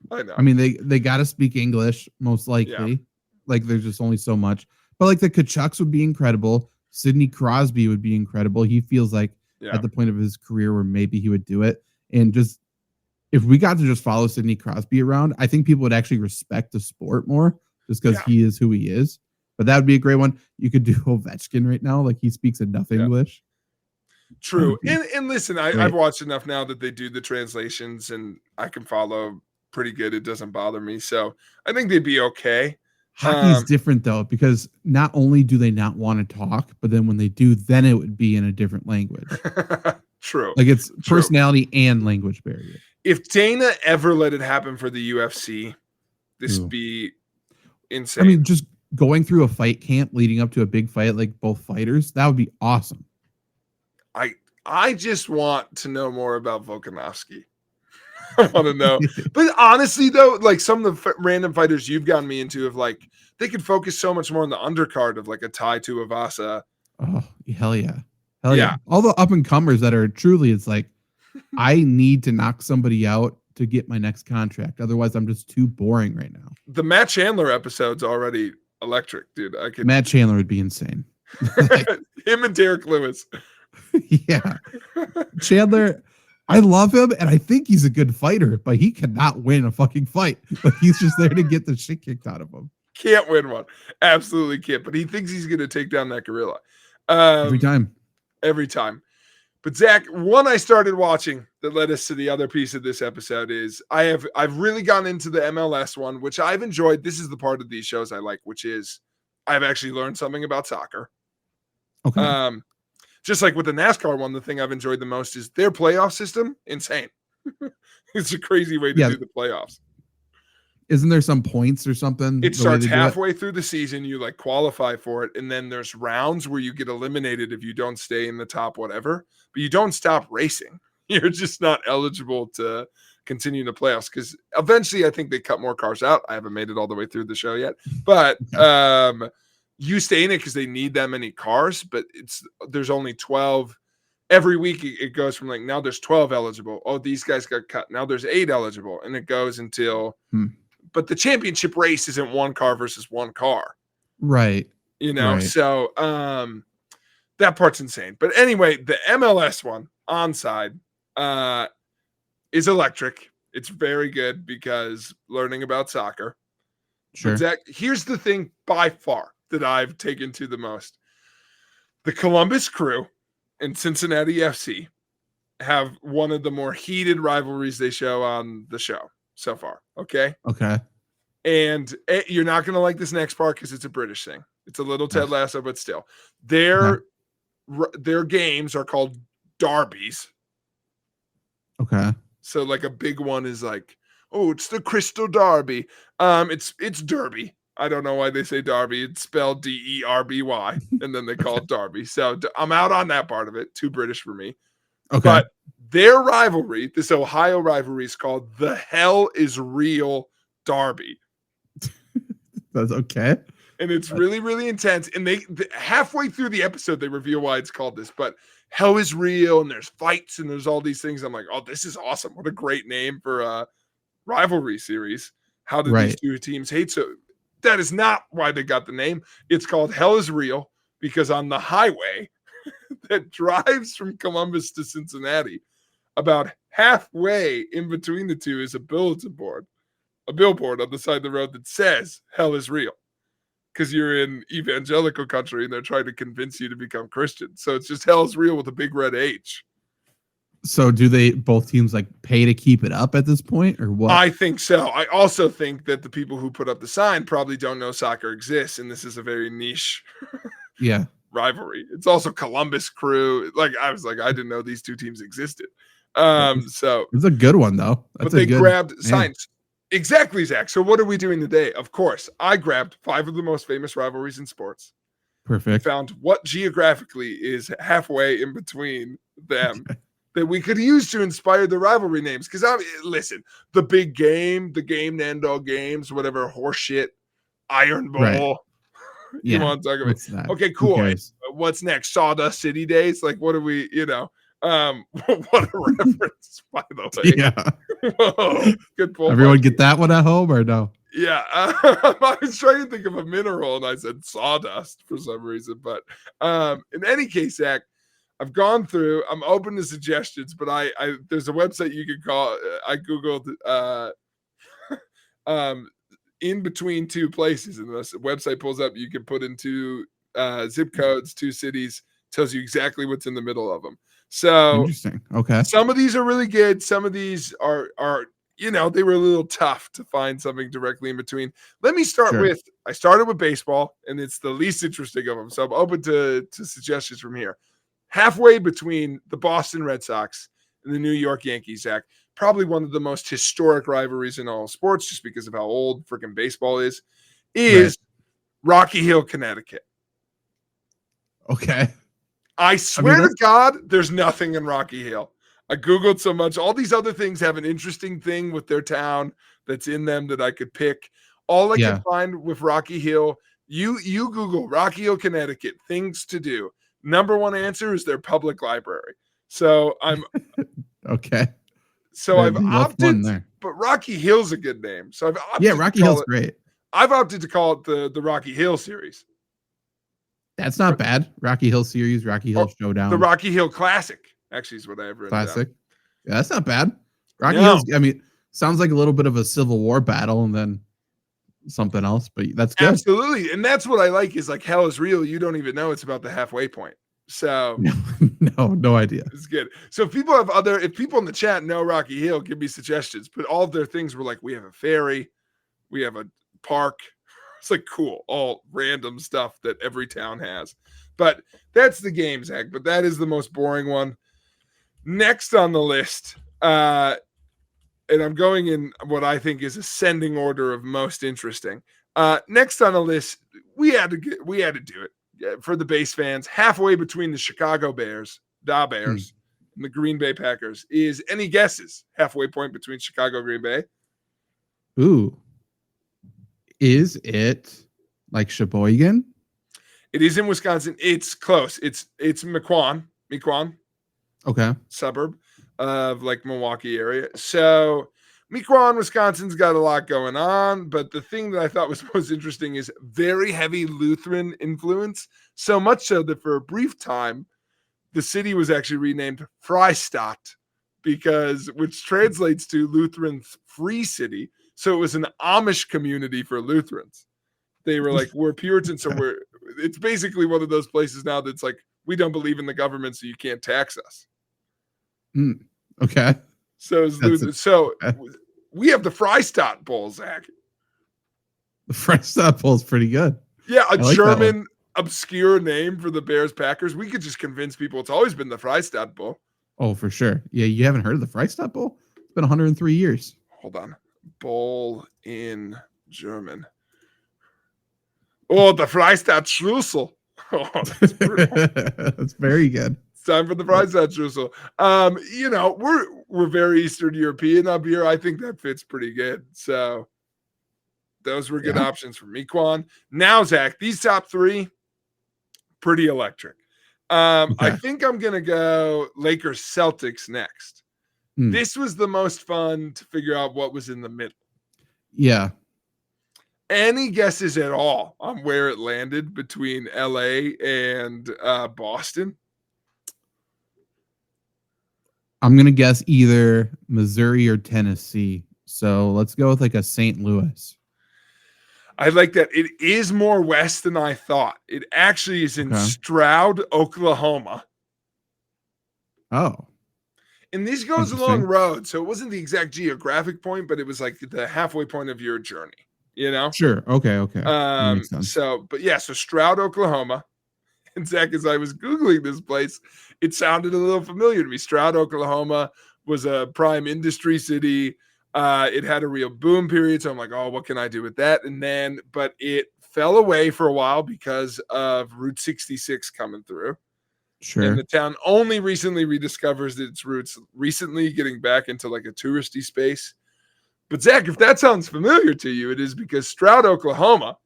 I know. I mean they got to speak English most likely. Yeah. Like there's just only so much. But like the Kachucks would be incredible. Sidney Crosby would be incredible. He feels like at the point of his career where maybe he would do it. And just if we got to just follow Sidney Crosby around, I think people would actually respect the sport more. Just because he is who he is. But that would be a great one. You could do Ovechkin right now. Like he speaks enough English. True. And listen, I've watched enough now that they do the translations and I can follow pretty good. It doesn't bother me. So I think they'd be okay. Hockey is different though, because not only do they not want to talk, but then when they do, then it would be in a different language. True. Like it's personality and language barrier. If Dana ever let it happen for the UFC, this would be insane. I mean, just going through a fight camp leading up to a big fight, like both fighters, that would be awesome. I just want to know more about Volkanovski. I want to know. But honestly, though, like some of the random fighters you've gotten me into of like, they could focus so much more on the undercard of like a Tai Tuivasa. Oh, hell yeah. Hell yeah. All the up and comers that are truly, it's like, I need to knock somebody out to get my next contract. Otherwise, I'm just too boring right now. The Matt Chandler episode's already electric, dude. Matt Chandler would be insane. Him and Derek Lewis. Yeah. Chandler, I love him and I think he's a good fighter, but he cannot win a fucking fight. But he's just there to get the shit kicked out of him. Can't win one. Absolutely can't. But he thinks he's going to take down that gorilla. Every time. Every time. But Zach, one I started watching that led us to the other piece of this episode is I've really gone into the MLS one, which I've enjoyed. This is the part of these shows I like, which is I've actually learned something about soccer. Okay. Just like with the NASCAR one, the thing I've enjoyed the most is their playoff system. Insane. It's a crazy way to do the playoffs. Isn't there some points or something? It starts halfway through the season. You like qualify for it. And then there's rounds where you get eliminated if you don't stay in the top whatever, but you don't stop racing. You're just not eligible to continue the playoffs because eventually I think they cut more cars out. I haven't made it all the way through the show yet, but you stay in it because they need that many cars, but there's only 12 every week it goes from like, now there's 12 eligible. Oh, these guys got cut. Now there's 8 eligible. And it goes until, but the championship race isn't one car versus one car. Right. So that part's insane. But anyway, the MLS one, Onside, is electric. It's very good because learning about soccer. Sure. But Zach, here's the thing by far that I've taken to the most. The Columbus Crew and Cincinnati FC have one of the more heated rivalries they show on the show so far. Okay. And you're not going to like this next part because it's a British thing. It's a little Ted Lasso, but still. Their games are called derbies. Okay. So like a big one is like, oh, it's the Crystal Derby. It's Derby. I don't know why they say Derby. It's spelled Derby, and then they call it Derby. So I'm out on that part of it. Too British for me. Okay. But their rivalry, this Ohio rivalry, is called the Hell is Real Derby. That's okay. And it's really, really intense. And they halfway through the episode, they reveal why it's called this. But hell is real, and there's fights, and there's all these things. I'm like, oh, this is awesome. What a great name for a rivalry series. How did these two teams hate? So that is not why they got the name. It's called Hell is Real because on the highway that drives from Columbus to Cincinnati, about halfway in between the two is a billboard on the side of the road that says Hell is Real. Because you're in evangelical country and they're trying to convince you to become Christian. So it's just Hell is Real with a big red H. So do they both teams like pay to keep it up at this point or what? I think so. I also think that the people who put up the sign probably don't know soccer exists. And this is a very niche rivalry. It's also Columbus Crew. Like I was like, I didn't know these two teams existed. So it's a good one though. But they grabbed signs. Exactly, Zach. So what are we doing today? Of course, I grabbed 5 of the most famous rivalries in sports. Perfect. Found what geographically is halfway in between them that we could use to inspire the rivalry names. Because listen, the big game, the game to end all games, whatever horseshit, Iron Bowl. Right. You want to talk about? Okay, cool. What's next? Sawdust City Days. Like, what are we? What a reference, by the way. Yeah. Whoa, good point. Everyone get that one at home or no? Yeah. I was trying to think of a mineral and I said sawdust for some reason. But in any case, Zach, I've gone through. I'm open to suggestions, but I there's a website you can call. I Googled in between two places, and this website pulls up. You can put into zip codes, 2 cities, tells you exactly what's in the middle of them. So interesting. Okay. Some of these are really good. Some of these are they were a little tough to find something directly in between. Let me start with, I started with baseball, and it's the least interesting of them. So I'm open to suggestions from here. Halfway between the Boston Red Sox and the New York Yankees, Zach, probably one of the most historic rivalries in all sports, just because of how old freaking baseball is Rocky Hill, Connecticut. Okay. I swear to God, there's nothing in Rocky Hill. I Googled so much. All these other things have an interesting thing with their town that's in them that I could pick. All I can find with Rocky Hill, you Google Rocky Hill, Connecticut, things to do. Number one answer is their public library. So I'm okay. So I've opted, but Rocky Hill's a good name. So I've opted. Rocky Hill's great. I've opted to call it the Rocky Hill series. That's not bad. Rocky Hill series, Rocky Hill Showdown. The Rocky Hill Classic, actually, is what I have written Classic. down. Yeah, that's not bad. Rocky Hill's, I mean, sounds like a little bit of a Civil War battle and then something else, but that's good. Absolutely. And that's what I like is like Hell is Real. You don't even know it's about the halfway point. So no idea. It's good. So if people in the chat know Rocky Hill, give me suggestions. But all of their things were like, we have a ferry, we have a park. It's like cool, all random stuff that every town has. But that's the game, Zach. But that is the most boring one. Next on the list, and I'm going in what I think is ascending order of most interesting. Next on the list, we had to do it for the base fans. Halfway between the Chicago Bears, and the Green Bay Packers is any guesses? Halfway point between Chicago and Green Bay. Ooh. Is it like Sheboygan? It is in Wisconsin. It's close. It's Mequon. Okay. suburb of like Milwaukee area. So Mequon, Wisconsin's got a lot going on, but the thing that I thought was most interesting is very heavy Lutheran influence, so much so that for a brief time, the city was actually renamed Freistadt, which translates to Lutheran Free City. So it was an Amish community for Lutherans. They were like, we're Puritans, so it's basically one of those places now that's like, we don't believe in the government, so you can't tax us. Okay. So we have the Freistadt Bowl, Zach. The Freistadt Bowl is pretty good. Yeah, a like German obscure name for the Bears Packers. We could just convince people it's always been the Freistadt Bowl. Oh, for sure. Yeah, you haven't heard of the Freistadt Bowl? It's been 103 years. Hold on. Bowl in German. Oh, the Freistadt Schlüssel. Oh, that's brutal. That's very good. It's time for the Freistadt Schlüssel. We're very Eastern European up here. I think that fits pretty good. So those were good options for Mequon. Now, Zach, these top three, pretty electric. I think I'm going to go Lakers Celtics next. This was the most fun to figure out what was in the middle. Yeah. Any guesses at all on where it landed between LA and Boston? I'm going to guess either Missouri or Tennessee. So let's go with like a St. Louis. I like that. It is more west than I thought. It actually is in Stroud, Oklahoma. Oh. And this goes along road. So it wasn't the exact geographic point, but it was like the halfway point of your journey, you know? Sure. Okay. So Stroud, Oklahoma. And Zach, as I was Googling this place, it sounded a little familiar to me. Stroud, Oklahoma was a prime industry city. It had a real boom period. So I'm like, oh, what can I do with that? But it fell away for a while because of Route 66 coming through. Sure. And the town only recently rediscovers its roots, recently getting back into like a touristy space. But Zach, if that sounds familiar to you, it is because Stroud, Oklahoma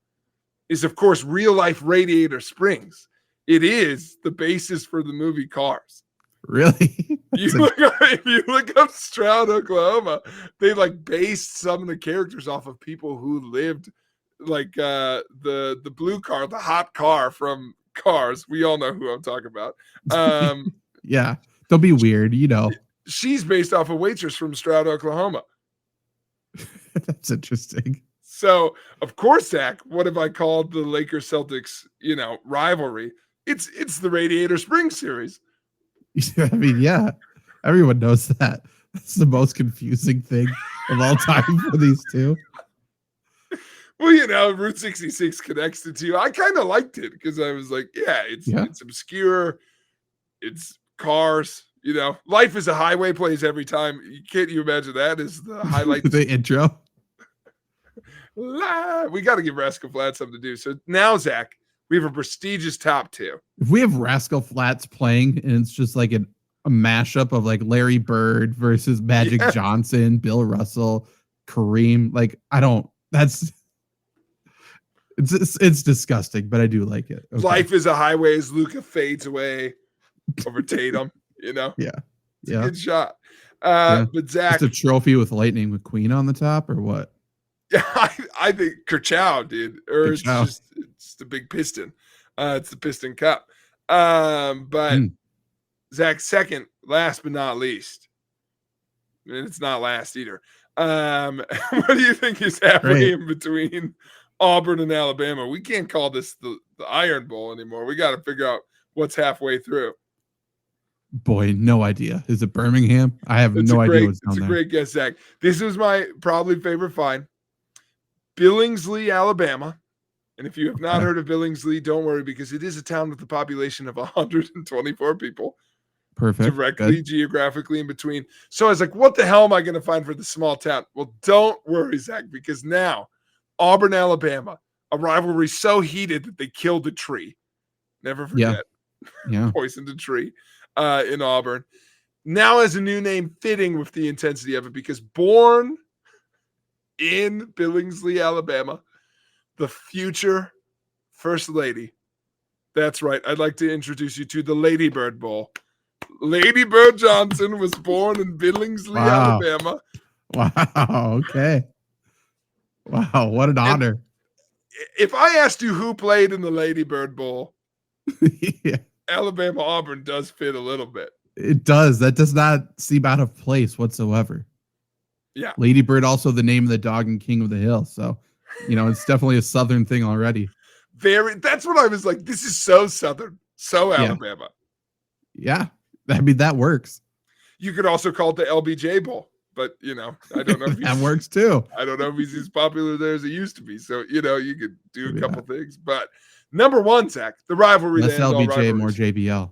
is, of course, real life Radiator Springs. It is the basis for the movie Cars. Really? If you look up Stroud, Oklahoma, they like based some of the characters off of people who lived like the blue car, the hot car from Cars. We all know who I'm talking about. Yeah, don't be weird, you know. She's based off a waitress from Stroud, Oklahoma. That's interesting. So, of course, Zach, what have I called the Lakers Celtics, rivalry? It's the Radiator Springs series. I mean, yeah, everyone knows that. That's the most confusing thing of all time for these two. Well, Route 66 connects the two. I kind of liked it because I was like, it's obscure. It's Cars. Life is a Highway plays every time. Can't you imagine that as the highlight? The intro. We got to give Rascal Flatts something to do. So now, Zach, we have a prestigious top two. If we have Rascal Flatts playing and it's just like a mashup of like Larry Bird versus Magic Johnson, Bill Russell, Kareem, it's disgusting, but I do like it. Okay. Life is a Highway as Luka fades away over Tatum, Yeah. It's a good shot. But Zach, just a trophy with Lightning McQueen on the top or what? Yeah, I think Kerchow, dude. Or it's the big piston. It's the Piston Cup. But Zach, second, last but not least. And it's not last either. What do you think is happening in between Auburn and Alabama? We can't call this the Iron Bowl anymore. We got to figure out what's halfway through. Boy, no idea. Is it Birmingham? I have no idea what's down there. It's a great guess, Zach. This was my probably favorite find. Billingsley, Alabama. And if you have not heard of Billingsley, don't worry because it is a town with a population of 124 people. Perfect. Directly, geographically in between. So I was like, what the hell am I going to find for the small town? Well, don't worry, Zach, because now Auburn, Alabama, a rivalry so heated that they killed a tree. Never forget. Yeah. Poisoned a tree in Auburn. Now has a new name fitting with the intensity of it because born in Billingsley, Alabama, the future First Lady. That's right. I'd like to introduce you to the Lady Bird Bowl. Lady Bird Johnson was born in Billingsley, Wow. Alabama. Wow. Okay. Wow. What an And honor. if I asked you who played in the Lady Bird Bowl, Yeah, Alabama Auburn does fit a little bit. it does. That does not seem out of place whatsoever. Yeah. Lady Bird, also the name of the dog and King of the Hill. So, it's definitely a Southern thing already. That's what I was like. This is so Southern, so Alabama. Yeah. I mean, that works. You could also call it the LBJ Bowl, but I don't know if That works too. I don't know if he's as popular there as he used to be. So you could do a couple things. But number one, Zach, the rivalry. Less LBJ, more JBL.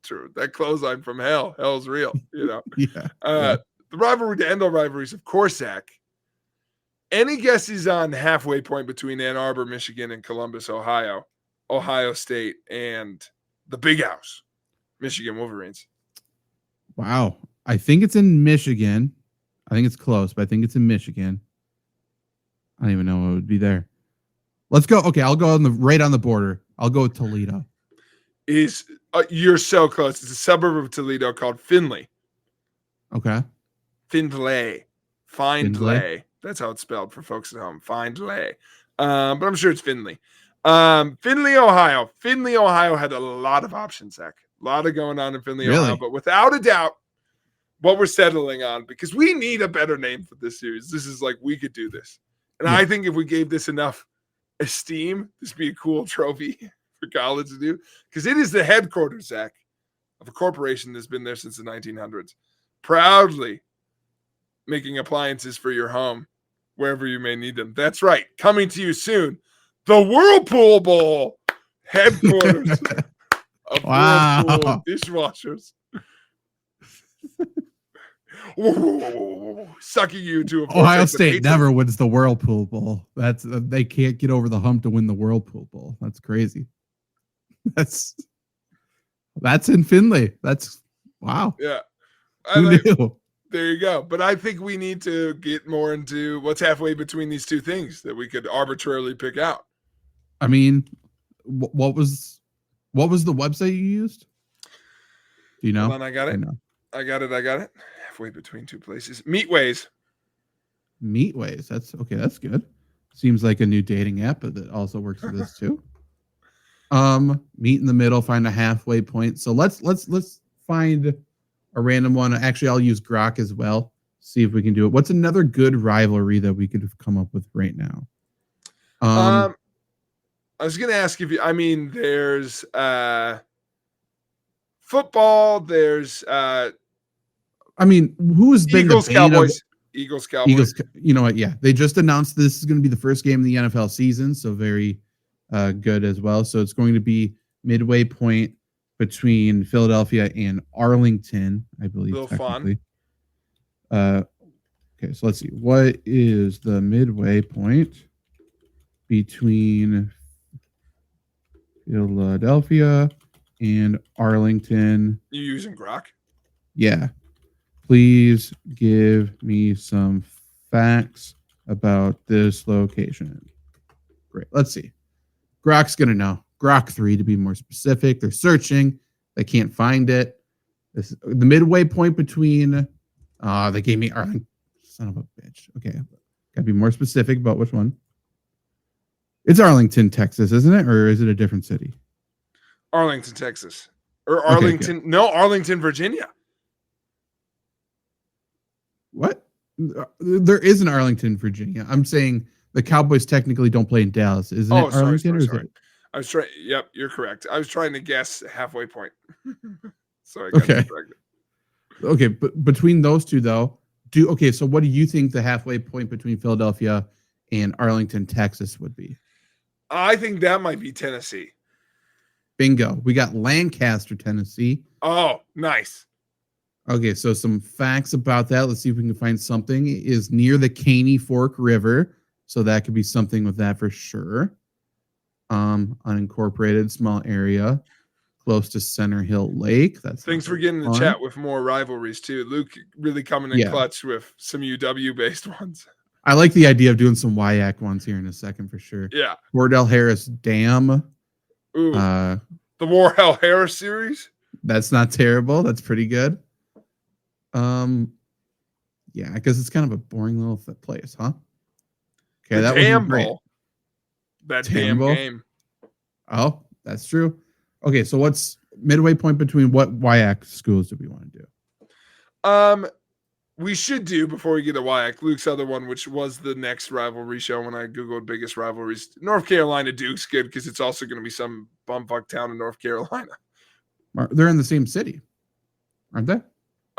True. That clothesline from hell. Hell's real. Yeah. The rivalry to end all rivalries, of course, Zach. Any guesses on the halfway point between Ann Arbor, Michigan, and Columbus, Ohio, Ohio State, and the Big House, Michigan Wolverines? Wow. I think it's in Michigan. I think it's close, but I think it's in Michigan. I don't even know what would be there. Let's go. Okay, I'll go right on the border. I'll go with Toledo. You're so close. It's a suburb of Toledo called Findlay. Okay. Findlay. That's how it's spelled for folks at home. Findlay. But I'm sure it's Findlay. Findlay, Ohio. Findlay, Ohio had a lot of options, Zach. A lot of going on in Findlay, Ohio. But without a doubt, what we're settling on, because we need a better name for this series. This is like, we could do this. And I think if we gave this enough esteem, this would be a cool trophy for college to do. Because it is the headquarters, Zach, of a corporation that's been there since the 1900s. Proudly making appliances for your home, wherever you may need them. That's right. Coming to you soon, the Whirlpool Bowl, headquarters of Whirlpool dishwashers. Sucking you to Ohio State never wins the Whirlpool Bowl. They can't get over the hump to win the Whirlpool Bowl. That's crazy. That's in Findlay. That's wow. Yeah. Who knew? There you go. But I think we need to get more into what's halfway between these two things that we could arbitrarily pick out. I mean, what was the website you used? Do you know? Hold on, I got it. I got it. Halfway between two places. Meatways. That's okay. That's good. Seems like a new dating app, but that also works for this too. Meet in the middle, find a halfway point. So let's find a random one. Actually, I'll use Grok as well. See if we can do it. What's another good rivalry that we could have come up with right now? I was going to ask if there's football. There's who's been Eagles, Cowboys? Eagles, Cowboys. You know what? Yeah, they just announced this is going to be the first game of the NFL season, so very good as well. So it's going to be midway point between Philadelphia and Arlington, I believe. A little fun. Okay, so let's see. What is the midway point between Philadelphia and Arlington? You using Grok? Yeah. Please give me some facts about this location. Great. Let's see. Grok's going to know. Grok 3 to be more specific. They're searching. They can't find it. This is the midway point between they gave me Arlington. Son of a bitch. Okay. Gotta be more specific about which one. It's Arlington, Texas, isn't it? Or is it a different city? Arlington, Texas. Or Arlington. Okay, no, Arlington, Virginia. What? There is an Arlington, Virginia. I'm saying the Cowboys technically don't play in Dallas. Isn't it Arlington? Sorry. I was trying. Yep, you're correct. I was trying to guess halfway point. So I got distracted. Okay, but between those two, though, so what do you think the halfway point between Philadelphia and Arlington, Texas would be? I think that might be Tennessee. Bingo. We got Lancaster, Tennessee. Oh, nice. Okay, so some facts about that. Let's see if we can find something. It is near the Caney Fork River, so that could be something with that for sure. Unincorporated, small area, close to Center Hill Lake. Thanks for getting in the chat with more rivalries too. Luke really coming in clutch with some UW-based ones. I like the idea of doing some WIAC ones here in a second for sure. Yeah. Wardell Harris Dam. Ooh. The Wardell Harris series? That's not terrible. That's pretty good. Yeah, I guess it's kind of a boring little place, huh? Okay, The that wasn't damn great. bowl. That Tan damn Bowl? game. Oh, that's true. Okay, so what's midway point between what WIAC schools do we want to do? We should do before we get to WIAC, Luke's other one, which was the next rivalry show when I Googled biggest rivalries. North Carolina Duke's good because it's also going to be some bumfuck town in North Carolina. They're in the same city, aren't they?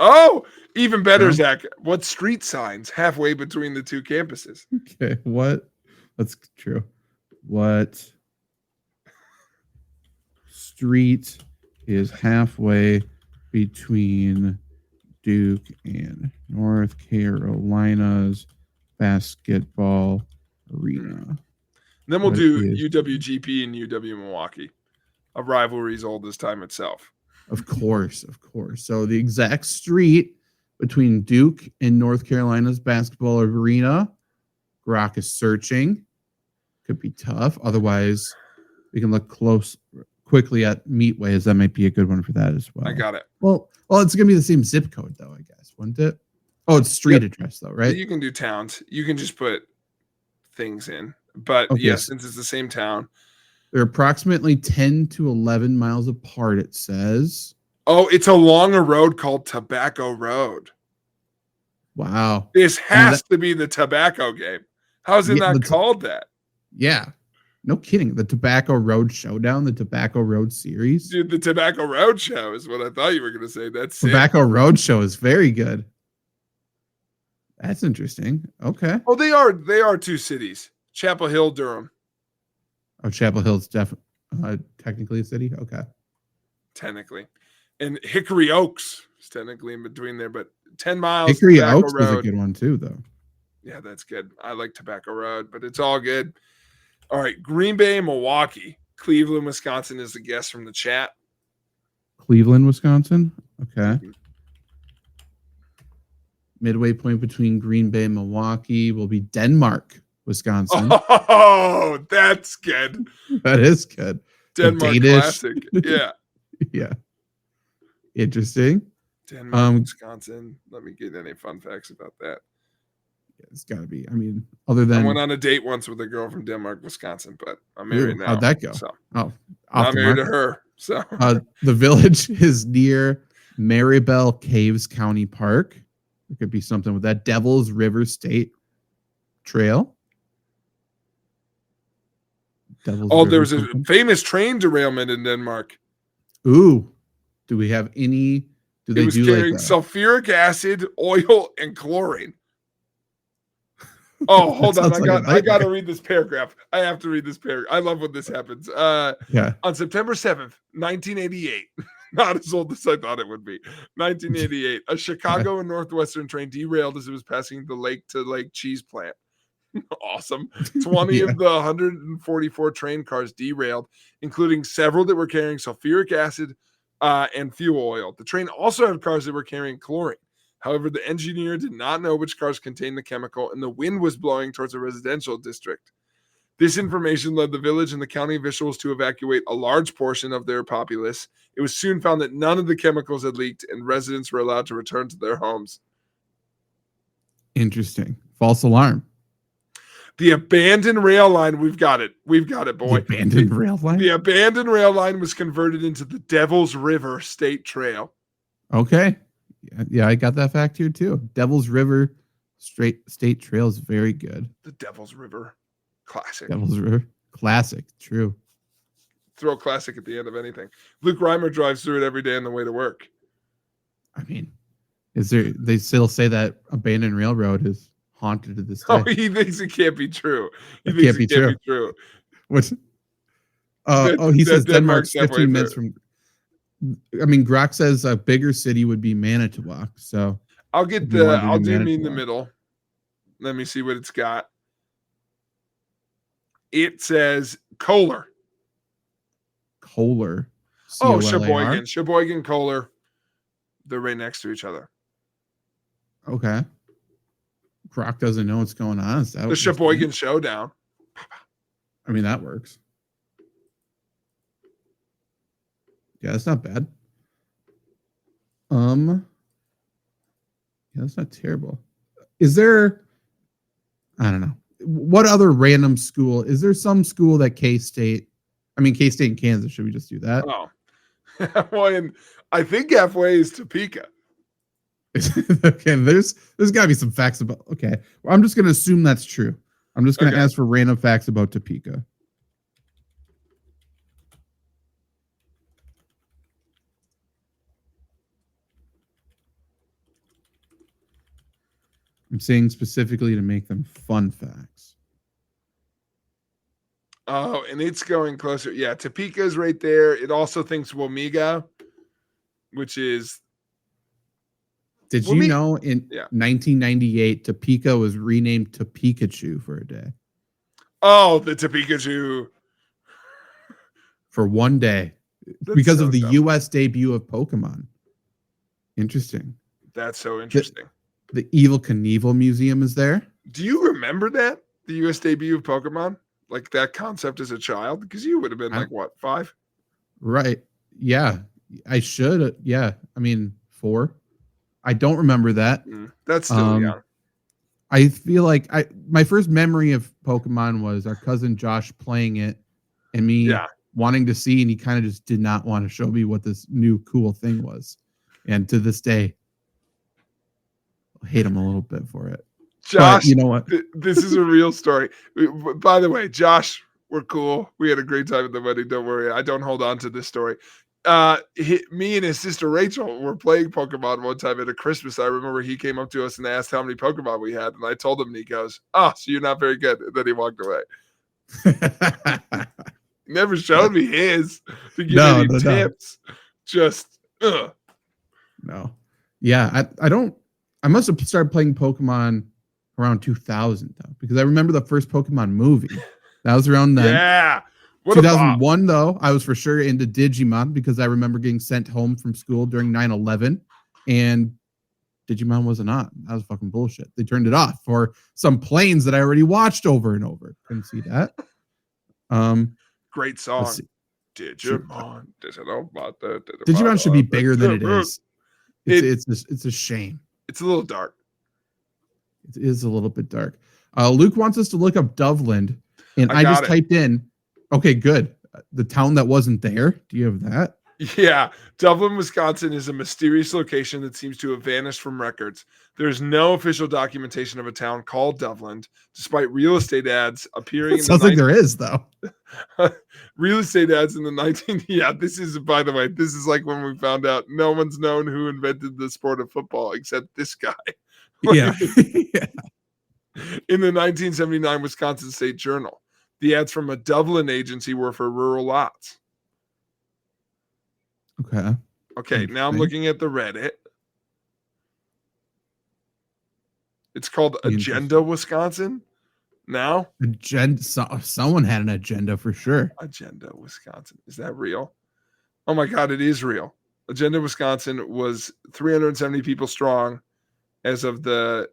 Oh, even better, No? Zach. What street signs halfway between the two campuses? Okay, what? That's true. What street is halfway between Duke and North Carolina's basketball arena? Then we'll What do is- UWGP and UW Milwaukee, a rivalry as old as time itself. Of course, of course. So the exact street between Duke and North Carolina's basketball arena. Grok is searching. Could be tough. Otherwise, we can look quickly at Meatways. That might be a good one for that as well. I got it. Well, it's gonna be the same zip code though, I guess, wouldn't it? Oh, it's street address though, right? You can do towns. You can just put things in. But Okay, yes, since it's the same town. They're approximately 10 to 11 miles apart, it says. Oh, it's along a road called Tobacco Road. Wow. This has to be the tobacco game. How's it not called that? Yeah. No kidding. The Tobacco Road Showdown, the Tobacco Road series. Dude, the Tobacco Road Show is what I thought you were going to say. That's Tobacco Road Show is very good. That's interesting. Okay. Oh, they are two cities. Chapel Hill, Durham. Oh, Chapel Hill's technically a city. Okay. Technically. And Hickory Oaks is technically in between there, but 10 miles. Hickory Tobacco Oaks was a Road. good one too, though. Yeah, that's good. I like Tobacco Road, but it's all good. All right. Green Bay, Milwaukee. Cleveland, Wisconsin is the guest from the chat. Cleveland, Wisconsin. Okay. Midway point between Green Bay and Milwaukee will be Denmark, Wisconsin. Oh, that's good. That is good. Denmark classic. Yeah. Yeah. Interesting. Denmark, Wisconsin. Let me get any fun facts about that. Yeah, it's got to be. I mean, other than I went on a date once with a girl from Denmark, Wisconsin, but I'm married now. How'd that go? So I'm married to her. So the village is near Maribel Caves County Park. There could be something with that. Devil's River State Trail. There was a famous train derailment in Denmark. Ooh, do we have any? Do they it was do carrying like sulfuric acid, oil, and chlorine. Oh, hold on. I got to read this paragraph. I have to read this paragraph. I love when this happens. Yeah. On September 7th, 1988, not as old as I thought it would be. 1988, a Chicago and Northwestern train derailed as it was passing the Lake to Lake cheese plant. Awesome. 20 of the 144 train cars derailed, including several that were carrying sulfuric acid and fuel oil. The train also had cars that were carrying chlorine. However, the engineer did not know which cars contained the chemical, and the wind was blowing towards a residential district. This information led the village and the county officials to evacuate a large portion of their populace. It was soon found that none of the chemicals had leaked, and residents were allowed to return to their homes. Interesting. False alarm. The abandoned rail line, we've got it. We've got it, boy. The abandoned rail line? The abandoned rail line was converted into the Devil's River State Trail. Okay. Yeah, I got that fact here too. Devil's River State Trail is very good. The Devil's River. Classic. Devil's River. Classic. True. Throw classic at the end of anything. Luke Reimer drives through it every day on the way to work. I mean, they still say that abandoned railroad is haunted to this day. Oh, he thinks it can't be true. He thinks it can't be true. What's he says Denmark's 15 minutes from. I mean, Grok says a bigger city would be Manitowoc. So I'll do me in the middle. Let me see what it's got. It says Kohler. Kohler. Oh, Sheboygan, Kohler. They're right next to each other. Okay. Grok doesn't know what's going on. The Sheboygan Showdown. I mean, that works. Yeah, that's not bad. Yeah, that's not terrible. Is there, I don't know, what other random school? Is there some school that K-State and Kansas, should we just do that? Oh. Well, and I think halfway is Topeka. Okay, there's got to be some facts about. Okay, well, I'm just going to assume that's true. I'm just going to ask for random facts about Topeka. I'm saying specifically to make them fun facts. Oh, and it's going closer. Yeah, Topeka's right there. It also thinks Wamega, which is. Did you know in 1998 Topeka was renamed to Pikachu for a day? Oh, the Topekachu. For one day. Because of the US debut of Pokemon. Interesting. That's so interesting. The Evil Knievel Museum is there. Do you remember that? The US debut of Pokemon? Like that concept as a child? Because you would have been like, what, 5? Right. Yeah. I should. Yeah. I mean, 4. I don't remember that. That's still young. I feel like my first memory of Pokemon was our cousin Josh playing it and me wanting to see, and he kind of just did not want to show me what this new cool thing was. And to this day, I hate him a little bit for it. Josh, but you know what? This is a real story. By the way, Josh, we're cool. We had a great time at the wedding. Don't worry. I don't hold on to this story. Me and his sister Rachel were playing Pokemon one time at a Christmas. I remember he came up to us and asked how many Pokemon we had, and I told him, and he goes, "Oh, so you're not very good." And then he walked away. Never showed me his to give any tips. No. Just no. Yeah, I must have started playing Pokemon around 2000 though, because I remember the first Pokemon movie. That was around then. Yeah. 2001 though, I was for sure into Digimon because I remember getting sent home from school during 9/11 and Digimon wasn't on. That was fucking bullshit. They turned it off for some planes that I already watched over and over. Couldn't see that. Great song. Digimon. Digimon should be bigger than it is. It's a shame. It's a little dark. It is a little bit dark. Luke wants us to look up Doveland, and I just typed in. Okay, good. The town that wasn't there. Do you have that? Yeah. Doveland, Wisconsin is a mysterious location that seems to have vanished from records. There's no official documentation of a town called Doveland, despite real estate ads appearing. Sounds like there is, though. Real estate ads in the 19. Yeah, this is, by the way, this is like when we found out no one's known who invented the sport of football except this guy. Yeah. In the 1979 Wisconsin State Journal. The ads from a Doveland agency were for rural lots. Okay, now I'm looking at the Reddit. It's called Agenda Wisconsin. Now? Someone had an agenda for sure. Agenda Wisconsin. Is that real? Oh my God, it is real. Agenda Wisconsin was 370 people strong as of the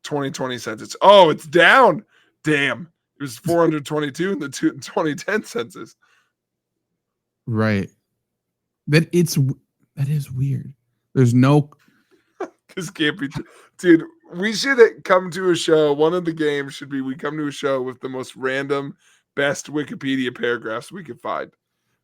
2020 census. Oh, it's down. Damn. It was 422 in the 2010 census. Right. That is weird. There's no. This can't be true. Dude, we should come to a show. One of the games should be we come to a show with the most random, best Wikipedia paragraphs we could find.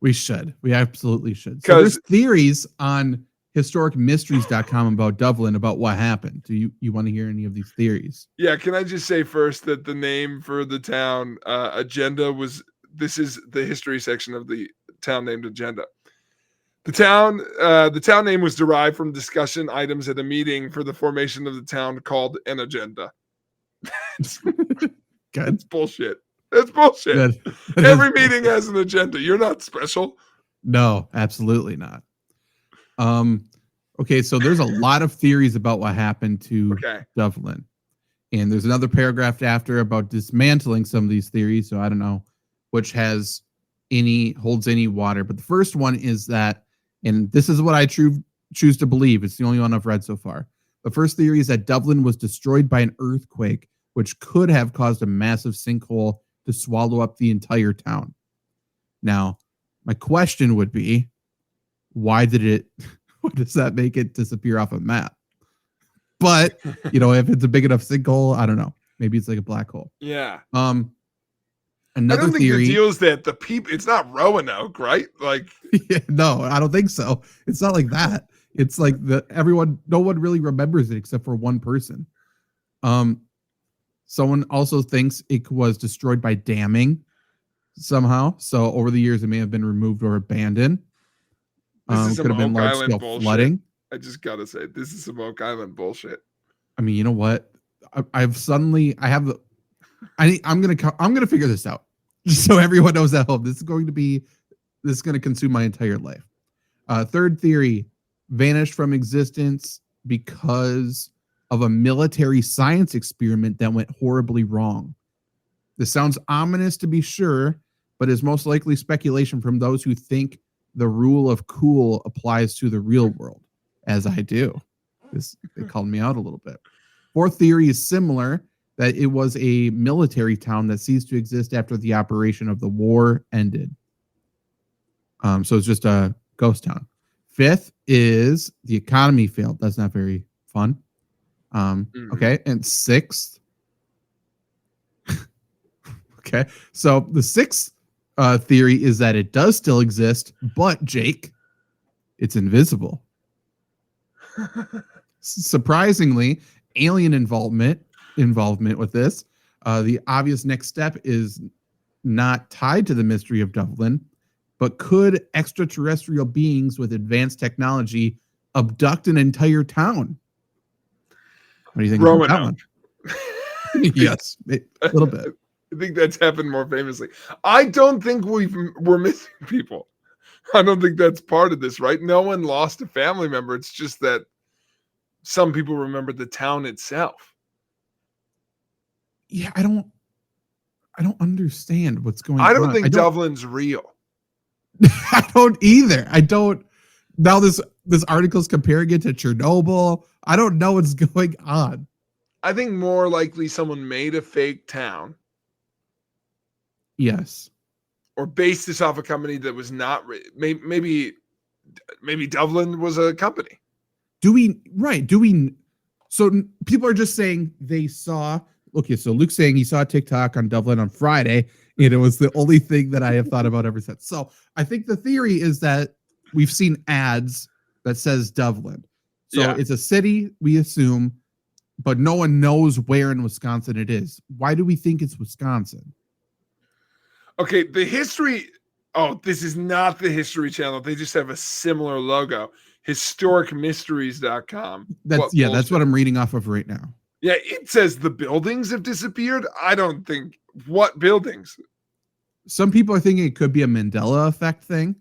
We should. We absolutely should. So there's theories on historicmysteries.com about Doveland about what happened. Do you want to hear any of these theories? Yeah, can I just say first that the name for the town Agenda this is the history section of the town named Agenda. The town name was derived from discussion items at a meeting for the formation of the town called an agenda. It's bullshit. It's bullshit. Every meeting has an agenda. You're not special. No, absolutely not. Okay, so there's a lot of theories about what happened to Doveland. And there's another paragraph after about dismantling some of these theories. So I don't know which holds any water. But the first one is that, and this is what I choose to believe. It's the only one I've read so far. The first theory is that Doveland was destroyed by an earthquake, which could have caused a massive sinkhole to swallow up the entire town. Now, my question would be, why did it what does that make it disappear off a map? But if it's a big enough sinkhole, I don't know. Maybe it's like a black hole. Yeah. Another I don't think theory. the deal is that the people. It's not Roanoke, right? Like, no, I don't think so. It's not like that. It's like no one really remembers it except for one person. Someone also thinks it was destroyed by damming somehow. So over the years, it may have been removed or abandoned. this is Could some have been Oak large Island scale bullshit. flooding. I just gotta say, this is some Oak Island bullshit. I mean, you know what? I'm gonna figure this out, just so everyone knows at home. This is going to consume my entire life. Third theory: vanished from existence because of a military science experiment that went horribly wrong. This sounds ominous to be sure, but is most likely speculation from those who think the rule of cool applies to the real world, as I do. They called me out a little bit. Fourth theory is similar, that it was a military town that ceased to exist after the operation of the war ended. So it's just a ghost town. Fifth is the economy failed. That's not very fun. Okay. And sixth. Okay. So the sixth theory is that it does still exist, but Jake, it's invisible. Surprisingly, alien involvement with this. The obvious next step is not tied to the mystery of Doveland, but could extraterrestrial beings with advanced technology abduct an entire town? What do you think about that one? Yes, a little bit. I think that's happened more famously. I don't think we're missing people. I don't think that's part of this, right? No one lost a family member. It's just that some people remember the town itself. Yeah, I don't understand what's going on. I don't think Doveland's real. I don't either. I don't. Now this article's comparing it to Chernobyl. I don't know what's going on. I think more likely someone made a fake town. Yes. Or based this off a company that was not maybe Doveland was a company. So people are just saying they saw. Okay, so Luke's saying he saw TikTok on Doveland on Friday, and it was the only thing that I have thought about ever since. So I think the theory is that we've seen ads that says Doveland. So It's a city, we assume, but no one knows where in Wisconsin it is. Why do we think it's Wisconsin? Okay, the history. Oh, this is not the History Channel. They just have a similar logo. Historicmysteries.com. That's what I'm reading off of right now. Yeah, it says the buildings have disappeared. I don't think. What buildings? Some people are thinking it could be a Mandela effect thing,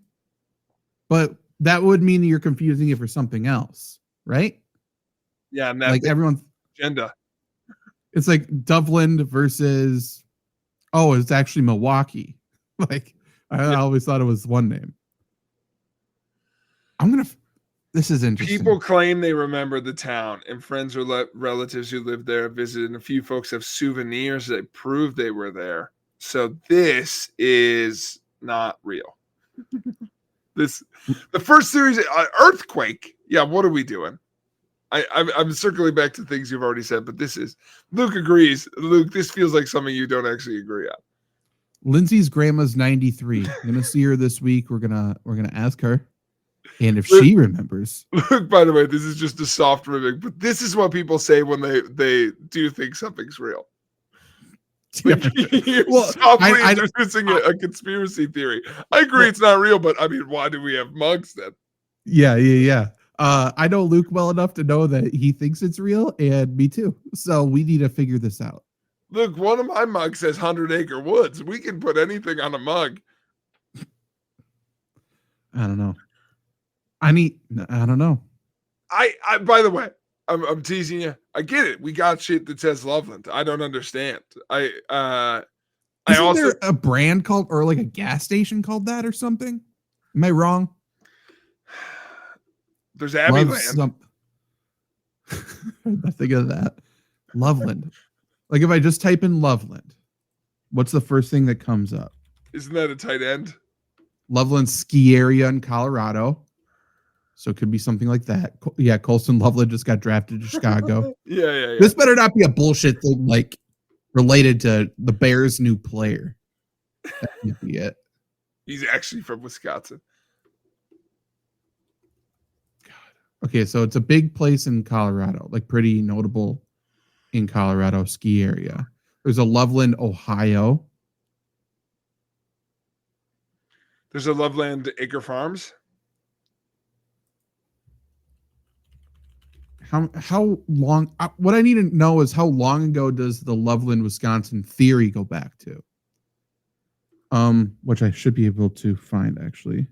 but that would mean you're confusing it for something else, right? Yeah, and that's like everyone agenda. It's like Doveland versus it's actually Milwaukee. Like I always thought it was one name. This is interesting. People claim they remember the town, and friends or relatives who lived there visited, and a few folks have souvenirs that prove they were there. So this is not real. The first series, earthquake. Yeah, what are we doing? I'm circling back to things you've already said, but Luke agrees. Luke, this feels like something you don't actually agree on. Lindsay's grandma's 93. I'm gonna see her this week. We're gonna ask her. And if she remembers. Look, by the way, this is just a soft ribbing, but this is what people say when they do think something's real. Like, you're softly introducing a conspiracy theory. I agree it's not real, but I mean, why do we have mugs then? Yeah. I know Luke well enough to know that he thinks it's real, and me too. So we need to figure this out. Look, one of my mugs says 100 Acre Woods. We can put anything on a mug. I don't know. I don't know. I by the way, I'm teasing you. I get it. We got shit that says Loveland. I don't understand. Isn't there a brand called, or like a gas station called that or something? Am I wrong? There's Abbeyland. I'm thinking of that. Loveland. Like if I just type in Loveland, what's the first thing that comes up? Isn't that a tight end? Loveland ski area in Colorado. So it could be something like that. Yeah, Colson Loveland just got drafted to Chicago. Yeah. This better not be a bullshit thing like related to the Bears' new player. That can't be it. He's actually from Wisconsin. Okay, so it's a big place in Colorado, like pretty notable in Colorado ski area. There's a Loveland, Ohio. There's a Loveland Acre Farms. How long? What I need to know is how long ago does the Loveland, Wisconsin theory go back to? Which I should be able to find actually.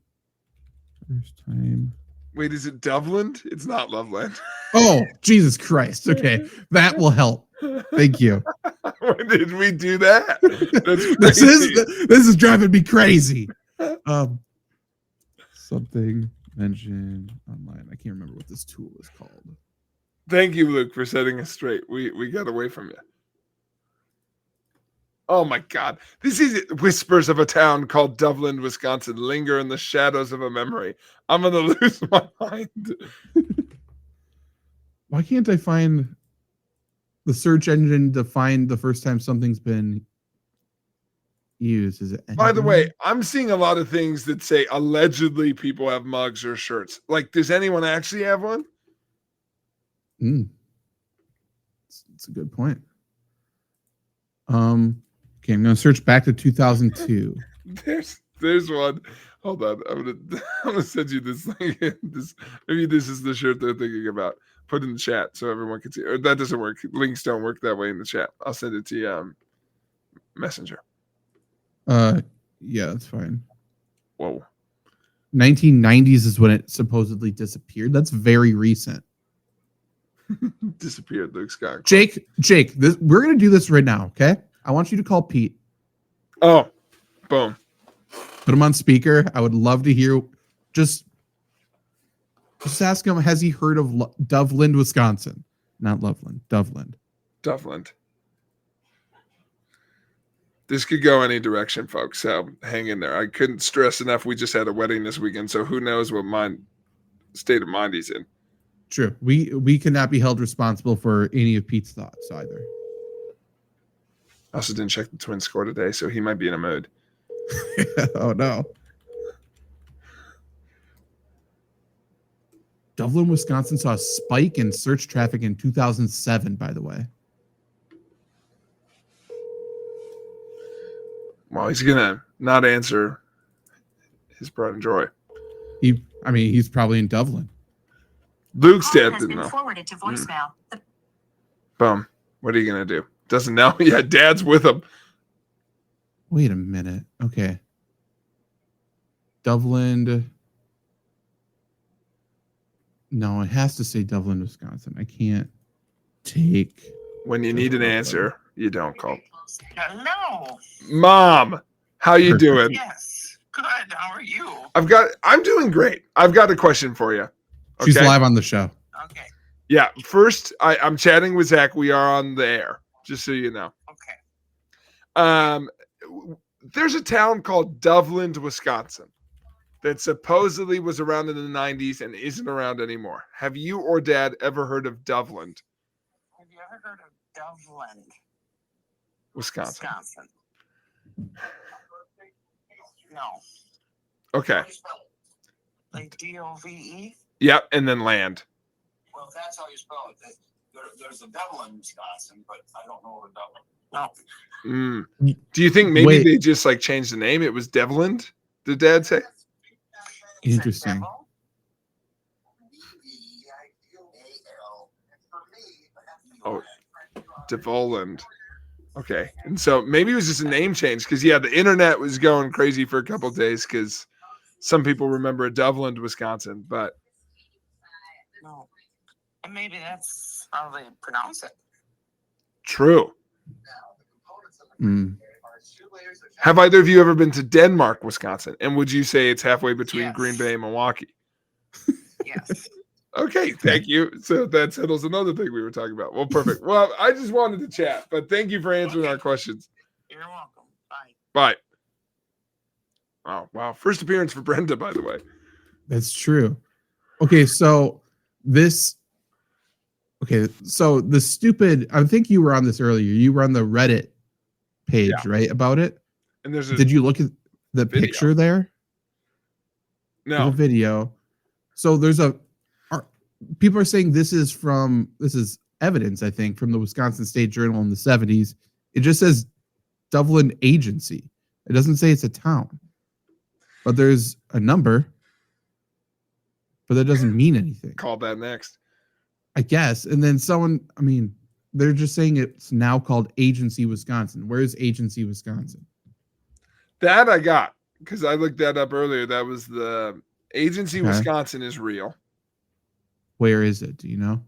First time. Wait, is it Doveland? It's not Loveland. Oh, Jesus Christ. Okay. That will help. Thank you. When did we do that? This is driving me crazy. Something mentioned online. I can't remember what this tool is called. Thank you, Luke, for setting us straight. We got away from you. Oh my God. This is whispers of a town called Doveland, Wisconsin, linger in the shadows of a memory. I'm going to lose my mind. Why can't I find the search engine to find the first time something's been used? Is it? By the way, I'm seeing a lot of things that say allegedly people have mugs or shirts. Like, does anyone actually have one? It's a good point. Okay, I'm gonna search back to 2002. There's one. Hold on, I'm gonna send you this thing. Maybe this is the shirt they're thinking about. Put in the chat so everyone can see. Or that doesn't work. Links don't work that way in the chat. I'll send it to you. Messenger. Yeah, that's fine. Whoa. 1990s is when it supposedly disappeared. That's very recent. Disappeared, Luke Scott. Jake, we're gonna do this right now, okay? I want you to call Pete. Oh, boom. Put him on speaker. I would love to hear. Just ask him, has he heard of Doveland, Wisconsin? Not Loveland, Doveland. Doveland. This could go any direction, folks. So hang in there. I couldn't stress enough. We just had a wedding this weekend, so who knows what state of mind he's in. True. We cannot be held responsible for any of Pete's thoughts either. I also didn't check the Twins score today, so he might be in a mood. Oh no. Doveland, Wisconsin saw a spike in search traffic in 2007, by the way. Well, he's gonna not answer his pride and joy. He's probably in Doveland. Luke's dad didn't know. Forwarded to voicemail. Boom. What are you gonna do? Doesn't know. Yeah, Dad's with him. Wait a minute. Okay. Doveland. No, it has to say Doveland, Wisconsin. I can't take. When you need an answer, you don't call. Hello. Mom, how you doing? Yes. Good. How are you? I'm doing great. I've got a question for you. Okay? She's live on the show. Okay. Yeah. First, I'm chatting with Zach. We are on the air, just so you know. Okay. There's a town called Doveland, Wisconsin, that supposedly was around in the 90s and isn't around anymore. Have you or Dad ever heard of Doveland? Have you ever heard of Doveland, Wisconsin. No. Okay. Like DOVE? Yep, and then land. Well, if that's how you spell it, there's a Doveland, Wisconsin, but I don't know where Doveland. No. Do you think maybe Wait. they just like changed the name? It was Doveland? Did Dad say? Interesting. Oh, Doveland. Okay. And so maybe it was just a name change because, yeah, the internet was going crazy for a couple of days because some people remember Doveland, Wisconsin, but. No. And maybe that's how they pronounce it. True. Mm. Have either of you ever been to Denmark, Wisconsin? And would you say it's halfway between Yes. Green Bay and Milwaukee? Yes. Okay, thank you. So that settles another thing we were talking about. Well, perfect. Well, I just wanted to chat, but thank you for answering our questions. You're welcome. Bye. Bye. Oh, wow. First appearance for Brenda, by the way. That's true. Okay, so this. Okay, so the stupid. I think you were on this earlier. You were on the Reddit page, right, about it. And there's a Did you look at the video. picture there? There's a no. video. So there's people are saying this is evidence, I think, from the Wisconsin State Journal in the 70s. It just says Doveland Agency. It doesn't say it's a town. But there's a number. But that doesn't mean anything. Call that next. I guess. And then they're just saying it's now called Agency Wisconsin. Where is Agency Wisconsin? That I got because I looked that up earlier. That was the Agency Wisconsin is real. Where is it? Do you know?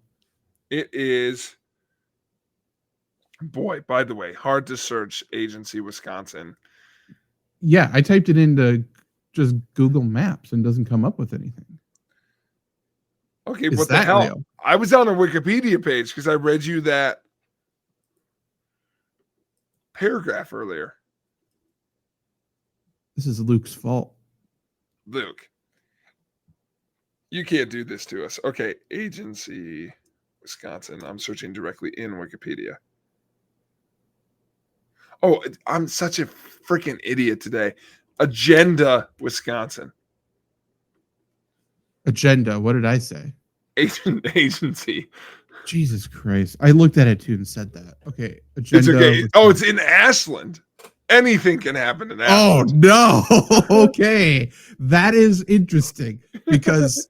It is. Boy, by the way, hard to search Agency Wisconsin. Yeah, I typed it into just Google Maps and it doesn't come up with anything. Okay, what the hell? Real? I was on a Wikipedia page because I read you that paragraph earlier. This is Luke's fault. Luke, you can't do this to us. Okay, Agency Wisconsin. I'm searching directly in Wikipedia. Oh, I'm such a freaking idiot today. Agenda Wisconsin. Agenda. What did I say? Agency. Jesus Christ. I looked at it too and said that. Okay. Agenda. It's okay. Oh, it's in Ashland. Anything can happen in Ashland. Oh, no. Okay. That is interesting because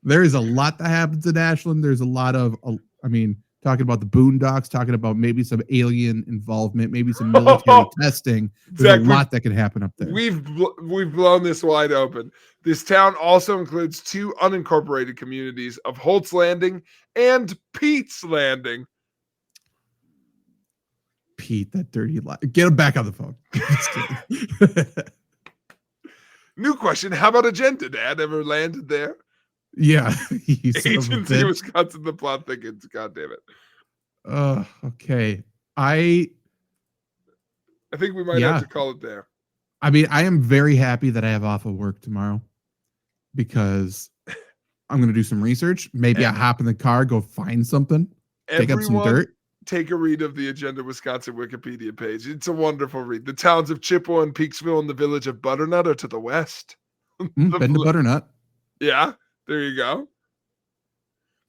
there is a lot that happens in Ashland. There's a lot of, talking about the Boondocks, talking about maybe some alien involvement, maybe some military testing. There's a lot that can happen up there. We've blown this wide open. This town also includes 2 unincorporated communities of Holt's Landing and Pete's Landing. Pete, that dirty lie. Get him back on the phone. New question. How about Agenda, Dad? Ever landed there? Yeah. Agency Wisconsin, the plot thickens. God damn it. Okay. I think we might have to call it there. I am very happy that I have off of work tomorrow because I'm going to do some research. Maybe I hop in the car, go find something, take up some dirt. Take a read of the Agenda Wisconsin Wikipedia page. It's a wonderful read. The towns of Chippewa and Peaksville and the village of Butternut are to the west. Been to Butternut. Yeah. There you go.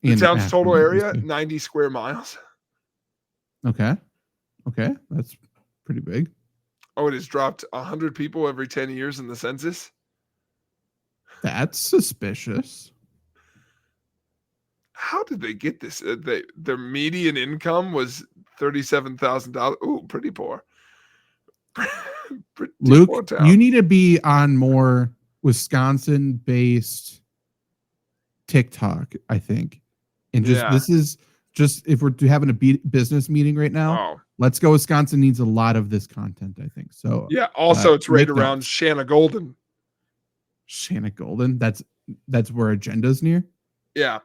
The town's total area, 90 square miles. Okay. That's pretty big. Oh, it has dropped 100 people every 10 years in the census? That's suspicious. How did they get this? Their median income was $37,000. Ooh, pretty poor. Pretty Luke, poor town. You need to be on more Wisconsin-based TikTok, I think. And this is just if we're having a business meeting right now, Let's Go Wisconsin needs a lot of this content, I think. So yeah, also it's right around Shanna Golden. Shanna Golden? That's where Agenda's near? Yeah.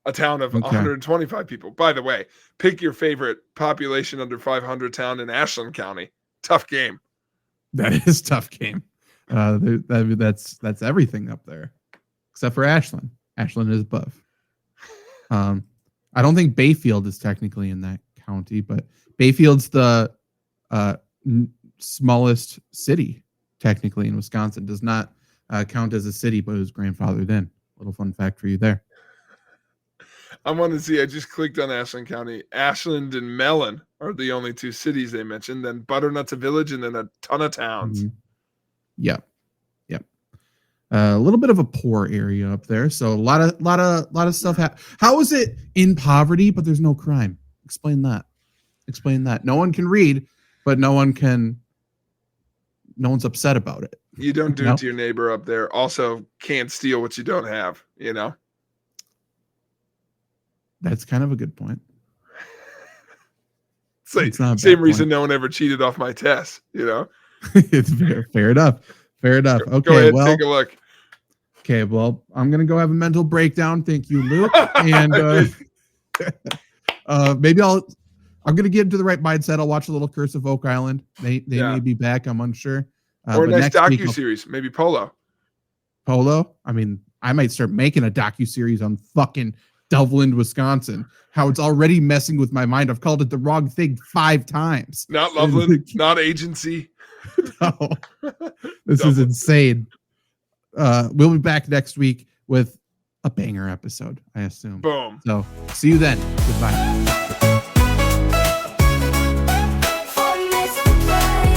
A town of 125 people. By the way, pick your favorite population under 500 town in Ashland County. Tough game. That is tough game. That's everything up there. Except for Ashland. Ashland is above. I don't think Bayfield is technically in that county, but Bayfield's the smallest city technically in Wisconsin. Does not count as a city, but it was grandfathered in. Little fun fact for you there. I want to see. I just clicked on Ashland County. Ashland and Mellon are the only 2 cities they mentioned. Then Butternut's a village, and then a ton of towns. Mm-hmm. Yep. A little bit of a poor area up there, so a lot of stuff. How is it in poverty, but there's no crime? Explain that. No one can read, but no one's upset about it. You don't do it to your neighbor up there. Also, can't steal what you don't have. You know. That's kind of a good point. It's not same reason no one ever cheated off my test. You know. It's fair enough. Okay, go ahead, take a look. Okay, well, I'm gonna go have a mental breakdown. Thank you, Luke. And maybe I'm gonna get into the right mindset. I'll watch a little Curse of Oak Island. They may be back. I'm unsure. Or a nice docuseries, maybe Polo. Polo. I mean, I might start making a docuseries on fucking Doveland, Wisconsin. How it's already messing with my mind. I've called it the wrong thing 5 times. Not Loveland, not agency. No. This is insane. We'll be back next week with a banger episode, I assume. Boom. So see you then. Goodbye. Fun is to play.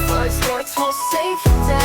Fun sports will save the day.